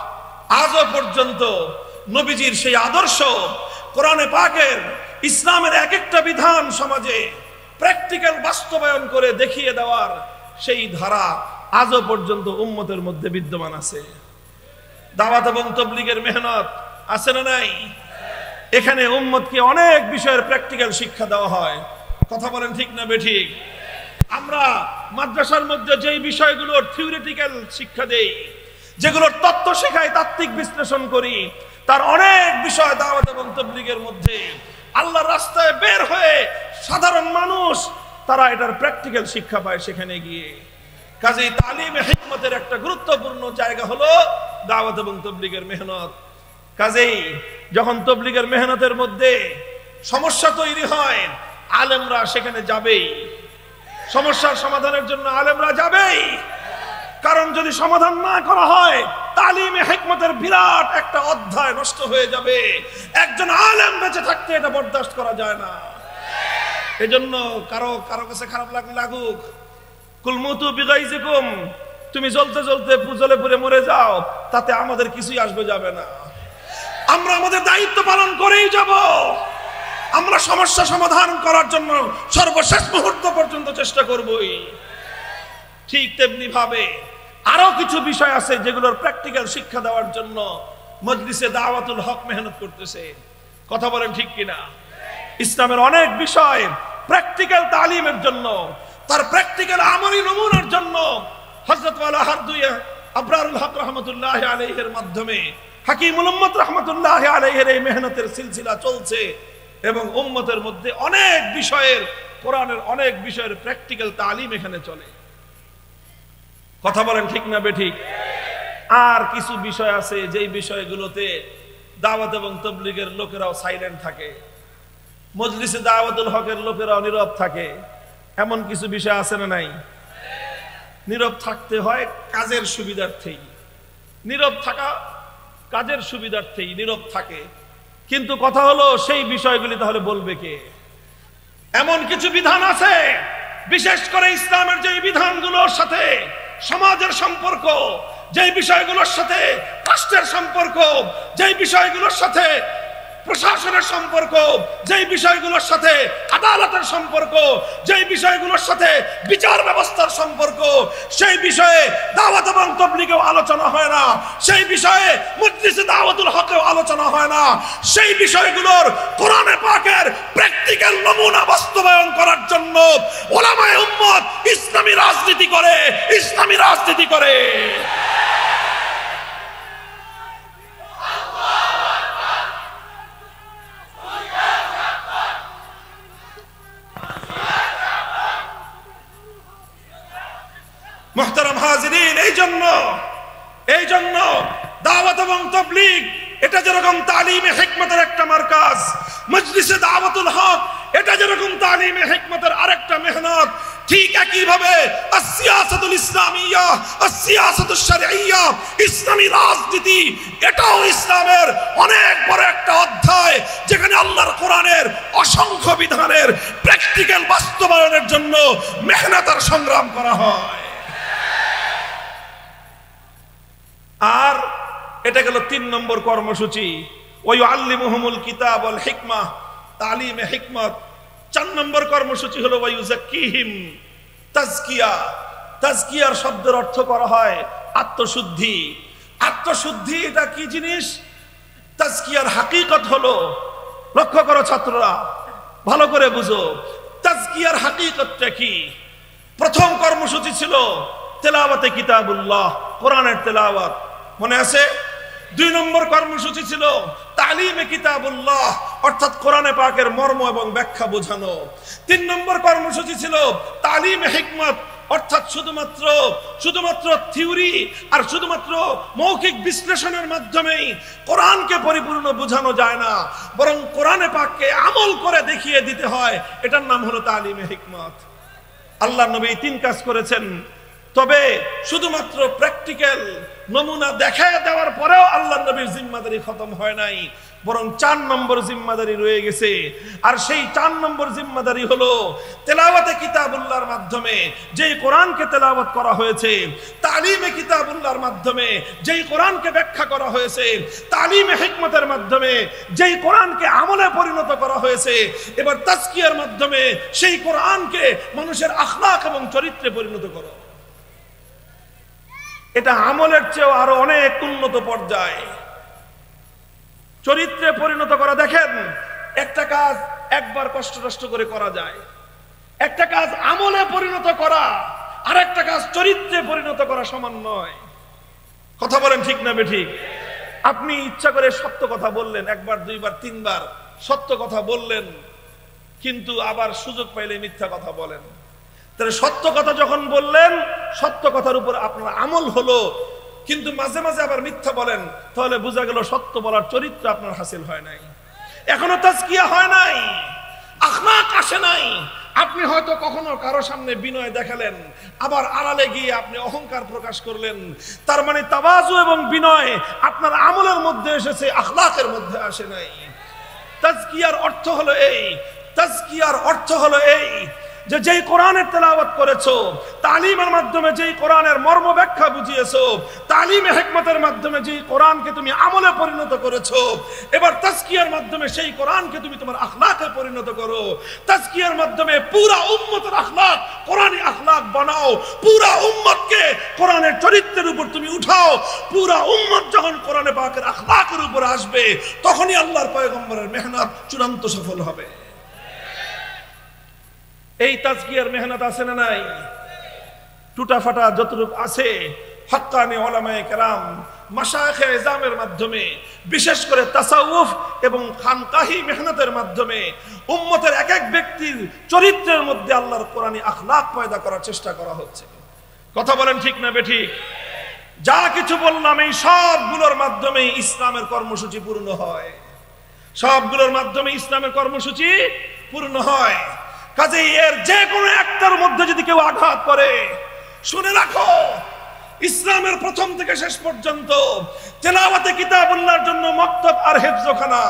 [SPEAKER 1] আজও পর্যন্ত নবীজির সেই আদর্শ কোরআনে পাকের ইসলামের এক একটা বিধান সমাজে প্র্যাকটিক্যাল বাস্তবায়ন করে দেখিয়ে দেওয়ার সেই ধারা আজও পর্যন্ত উম্মতের মধ্যে বিদ্যমান আছে। দাওয়াত এবং তাবলীগের মেহনত আছে না নাই? এখানে উম্মতকে অনেক বিষয়ের প্র্যাকটিক্যাল শিক্ষা দেওয়া হয়। কথা বলেন ঠিক না বেঠিক? আমরা মাদ্রাসার মধ্যে যেই বিষয়গুলোর থিওরিটিক্যাল শিক্ষা দেই, যেগুলোর তত্ত্ব শেখাই, তাত্ত্বিক বিশ্লেষণ করি, তার অনেক বিষয় দাওয়াত এবং তাবলীগের মধ্যে আল্লাহর রাস্তায় বের হয়ে সাধারণ মানুষ তারা এটার প্র্যাকটিক্যাল শিক্ষা পায় সেখানে গিয়ে। কাজেই তালিমে হিকমতের একটা গুরুত্বপূর্ণ জায়গা হলো দাওয়াত এবং তাবলীগের মেহনত। কাজেই যখন তাবলীগের মেহনতের মধ্যে সমস্যা তৈরি হয়, আলেমরা সেখানে যাবেই, সমস্যার সমাধানের জন্য আলেমরা যাবেই। কারণ যদি সমাধান না করা হয় তালিমে হিকমতের বিরাট একটা অধ্যায় নষ্ট হয়ে যাবে। একজন আলেম বেঁচে থাকতে এটা বরদাস্ত করা যায় না। এজন্য কারো কাছে খারাপ লাগুক, কুলমুতু বিগাইজিকুম, তুমি জ্বলতে জ্বলতে জ্বলে পুড়ে মরে যাও, তাতে আমাদের কিছুই আসবে যাবে না। আমরা আমাদের দায়িত্ব পালন করেই যাব। আমরা সমস্যা সমাধান করার জন্য সর্বশেষ মুহূর্ত পর্যন্ত চেষ্টা করবই। ঠিক তেমনি ভাবে আরো কিছু বিষয় আছে যেগুলোর প্র্যাকটিক্যাল শিক্ষা দেওয়ার জন্য মজলিসে দাওয়াতুল হক মেহনত করতেছে। কথা বলেন ঠিক কিনা? ইসলামের অনেক বিষয় প্র্যাকটিক্যাল তালিমের জন্য, তার প্র্যাকটিক্যাল আমলি নমুনার জন্য হযরত ওয়ালা হারদুইয়া আবরারুল হক রাহমাতুল্লাহি আলাইহির মাধ্যমে হাকিমুল উম্মত রাহমাতুল্লাহি আলাইহির এই মেহনতের সিলসিলা চলছে এবং উম্মতের মধ্যে অনেক বিষয়ের, কোরআনের অনেক বিষয়ের প্র্যাকটিক্যাল তালিম এখানে চলে। কথা বলেন ঠিক না বেঠিক? আর কিছু বিষয় আছে যেই বিষয়গুলোতে দাওয়াত এবং তাবলীগের লোকেরাও সাইলেন্ট থাকে। মজলিসে দাওয়াতুল হকের লোকেরা নীরব থাকে, এমন কিছু বিষয় আছে না নাই? নীরব থাকতে হয় কাজের সুবিধার্থেই, নীরব থাকা কাজের সুবিধার্থেই নীরব থাকে। কিন্তু কথা হলো সেই বিষয়গুলি তাহলে বলবে কে? এমন কিছু বিধান আছে, বিশেষ করে ইসলামের যে বিধানগুলোর সাথে সমাজের সম্পর্ক, যেই বিষয়গুলোর সাথে রাষ্ট্রের সম্পর্ক, যেই বিষয়গুলোর সাথে প্রশাসনের সম্পর্ক, যেই বিষয়গুলোর সাথে আদালতের সম্পর্ক, যেই বিষয়গুলোর সাথে বিচার ব্যবস্থার সম্পর্ক, সেই বিষয়ে দাওয়াত এবং তাবলীগেও আলোচনা হয় না, সেই বিষয়ে মজলিসে দাওয়াতুল হকেও আলোচনা হয় না। সেই বিষয়গুলোর কোরআনে পাকের প্র্যাকটিক্যাল নমুনা বাস্তবায়ন করার জন্য উলামায়ে উম্মত ইসলামী রাজনীতি করে, ইসলামী রাজনীতি করে। মুহতারাম হাজিরিন, এই জন্য দাওয়াত এবং তাবলীগ এটা যেরকম তালিমে হিকমতের একটা মারকাজ, মজলিসে দাওয়াতুল হক এটা যেরকম তালিমে হিকমতের আরেকটা মেহনত, ঠিক একই ভাবে আসিয়াসাতুল ইসলামিয়া, আসিয়াসাতুশ শরঈয়া, ইসলামী রাজনীতি এটাও ইসলামের অনেক বড় একটা অধ্যায়, যেখানে আল্লাহর কোরআনের অসংখ্য বিধানের প্র্যাকটিক্যাল বাস্তবায়নের জন্য মেহনত আর সংগ্রাম করা হয়। আর এটা গেল ৩ নম্বর কর্মসূচি, ওয়ায়ুআল্লিমুহুমুল কিতাব ওয়াল হিকমা, তালিমে হিকমত। ৪ নম্বর কর্মসূচি হলো ওয়ায়ুযাক্কিহিম, তাজকিয়া। তাজকিয়ার শব্দের অর্থ করা হয় আত্মশুদ্ধি। আত্মশুদ্ধি এটা কি জিনিস? তাজকিয়ার হাকিকত হলো, লক্ষ্য করো ছাত্ররা, ভালো করে বুঝো, তাজকিয়ার হাকিকতটা কি? প্রথম কর্মসূচি ছিল তেলাওয়াতে কিতাবুল্লাহ, কোরআনের তেলাওয়াত, মনে আছে? ২ নম্বর কর্মসূচি ছিল তালিমে কিতাবুল্লাহ, অর্থাৎ কোরআনে পাকের মর্ম এবং ব্যাখ্যা বোঝানো। ৩ নম্বর কর্মসূচি ছিল তালিমে হিকমত, অর্থাৎ শুধুমাত্র থিওরি আর শুধুমাত্র মৌখিক বিশ্লেষণের মাধ্যমেই কোরআনকে পরিপূর্ণ বোঝানো যায় না, বরং কোরআনে পাককে আমল করে দেখিয়ে দিতে হয়। এটার নাম হলো তালিমে হিকমত। আল্লাহ নবী ৩ কাজ করেছেন, তবে শুধুমাত্র প্র্যাকটিক্যাল নমুনা দেখায় দেওয়ার পরেও আল্লাহ নবীর জিম্মাদারি খতম হয় নাই, বরং ৪ নম্বর জিম্মাদারি রয়ে গেছে। আর সেই ৪ নম্বর জিম্মাদারি হলো তেলাওয়াতে কিতাবুল্লাহর মাধ্যমে যেই কোরআনকে তেলাওয়াত করা হয়েছে, তালিমে কিতাবুল্লাহর মাধ্যমে যেই কোরআনকে ব্যাখ্যা করা হয়েছে, তালিমে হিকমতের মাধ্যমে যেই কোরআনকে আমলে পরিণত করা হয়েছে, এবার তাজকিয়ার মাধ্যমে সেই কোরআনকে মানুষের আখলাক এবং চরিত্রে পরিণত করো। এটা আমলের চেয়েও আরো অনেক উন্নত পর্যায়ে চরিত্রে পরিণত করা। দেখেন, একটা কাজ একবার কষ্ট করে করা যায়, একটা কাজ আমলে পরিণত করা আর একটা কাজ চরিত্রে পরিণত করা সমান নয়। কথা বলেন ঠিক না বেঠিক? আপনি ইচ্ছা করে সত্য কথা বললেন, 1 বার 2 বার 3 বার সত্য কথা বললেন, কিন্তু আবার সুযোগ পাইলে মিথ্যা কথা বলেন। তাহলে সত্য কথা যখন বললেন, সত্য কথার উপর আপনার আমল হলো, কিন্তু মাঝে মাঝে আবার মিথ্যা বলেন, তাহলে বোঝা গেল সত্য বলার চরিত্র আপনার হাসিল হয় নাই, এখনো তাজকিয়া হয় নাই, আখলাক আসে নাই। আপনি হয়তো কখনো কারো সামনে বিনয় দেখালেন, আবার আড়ালে গিয়ে আপনি অহংকার প্রকাশ করলেন, তার মানে তাওয়াজু এবং বিনয় আপনার আমলের মধ্যে এসেছে, আখলাকের মধ্যে আসে নাই। তাজকিয়ার অর্থ হলো এই, তাজকিয়ার অর্থ হলো এই যে যেই কোরআনের তেলাওয়াত করেছো, তালিমের মাধ্যমে যেই কোরআনের মর্ম ব্যাখ্যা বুঝিয়েছো, তালিমে হিকমতের মাধ্যমে যেই কোরআনকে তুমি আমলে পরিণত করেছো, এবার তাজকিয়ার মাধ্যমে সেই কোরআনকে তুমি তোমার আখলাকে পরিণত করো। তাজকিয়ার মাধ্যমে পুরা উম্মতের আখলাক কোরআনী আখলাক বানাও, পুরা উম্মতকে কোরআনের চরিত্রের উপর তুমি উঠাও। পুরা উম্মত যখন কোরআনে পাকের আখলাকের উপর আসবে, তখনই আল্লাহর পয়গম্বরের মেহনত চূড়ান্ত সফল হবে। এই তাজকিয়ার মেহনত আছে না নাই? টুটা ফাটা যতটুকু আছে, হক্কানি উলামায়ে কেরাম, মাশায়েখে ইজামের মাধ্যমে, বিশেষ করে তাসাউফ এবং খানকাহি মেহনতের মাধ্যমে উম্মতের এক এক ব্যক্তির চরিত্রের মধ্যে আল্লাহর কোরআনী আখলাক পয়দা করার চেষ্টা করা হচ্ছে। কথা বলেন ঠিক না বেঠিক? যা কিছু বললাম এই সবগুলোর মাধ্যমে ইসলামের কর্মসূচি পূর্ণ হয়। সবগুলোর মাধ্যমে ইসলামের কর্মসূচি পূর্ণ হয়। কাজেই এর যে কোনো একটার মধ্যে যদি কেউ আঘাত করে, শুনে রাখো ইসলামের প্রথম থেকে শেষ পর্যন্ত তেলাওয়াতে কিতাবুল্লাহর জন্য মক্তব আর হিফজখানা,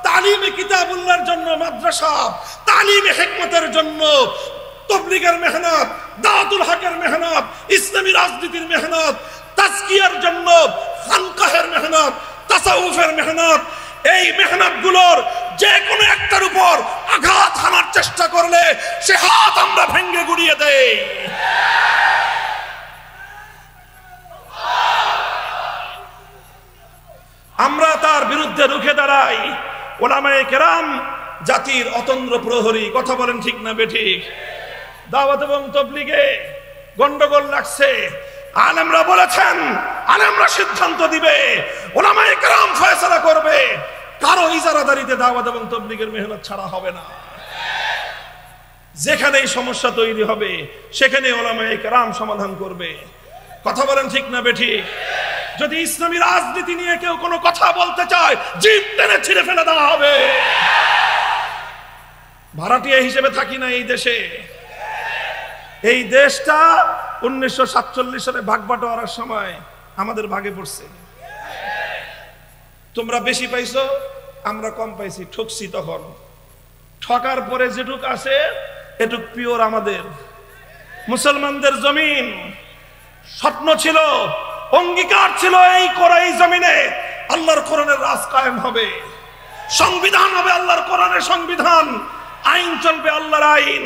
[SPEAKER 1] তালিমে কিতাবুল্লাহর জন্য মাদ্রাসা, তালিমে হিকমতের জন্য তাবলীগের মেহনত, দাওয়াতুল হকের মেহনত, ইসলামী রাজনীতির মেহনত, তাজকিয়ার জন্য খানকাহের মেহনত, তাসাউফের মেহনত, এই মেহনতগুলোর যে কোনো একটার উপর আঘাত হানার চেষ্টা করলে সে হাত আমরা ভেঙে গুড়িয়ে দেই। আমরা তার বিরুদ্ধে রুখে দাঁড়াই। ওলামায়ে কেরাম জাতির অতন্দ্র প্রহরী। কথা বলেন ঠিক না বেঠিক? দাওয়াত এবং তাবলীগে গন্ডগোল লাগছে, আলেমরা বলেছেন, আলেমরা সিদ্ধান্ত দিবে, ওলামায়ে কেরাম ফয়সালা করবে। কারো ইজারাদারিতে দাওয়াত এবং তাবলীগের মেহনত ছাড়া হবে না। যেখানেই সমস্যা তৈরি হবে সেখানে ওলামায়ে কেরাম সমাধান করবে। কথা বলেন ঠিক না বেঠিক? যদি ইসলামী রাজনীতি নিয়ে কেউ কোনো কথা বলতে চায়, জিভ টেনে ছিঁড়ে ফেলে দেওয়া হবে। ভাড়াটিয়া হিসেবে থাকি না এই দেশে। এই দেশটা 1947 সালে ভাগ বাটোয়ারার সময় আমাদের ভাগে পড়ছে। তোমরা বেশি পাইছো, আমরা কম পাইছি, ঠকছি। তখন ঠকার পরে যেটুক আছে এটুক পিওর আমাদের। মুসলমানদের জমিন, স্বপ্ন ছিল, অঙ্গীকার ছিল, এই জমিনে আল্লাহর কোরআনের রাজ কায়েম হবে, সংবিধান হবে আল্লাহর কোরআনের সংবিধান, আইন চলবে আল্লাহর আইন।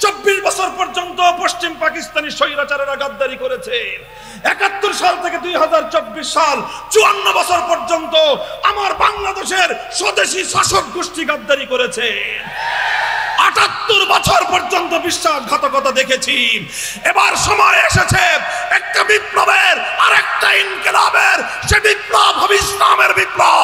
[SPEAKER 1] 24 বছর পর্যন্ত পশ্চিম পাকিস্তানি স্বৈরাচারেরা গাদ্দারি করেছে। 71 সাল থেকে 2024 সাল 54 বছর পর্যন্ত আমার বাংলাদেশের স্বদেশী শাসক গোষ্ঠী গাদ্দারি করেছে। 78 বছর পর্যন্ত বিশ্বাসঘাতকতা দেখেছি। এবার সময় এসেছে একটা বিপ্লবের আর একটা ইনকিলাবের। সে বিপ্লব হবে ইসলামের বিপ্লব।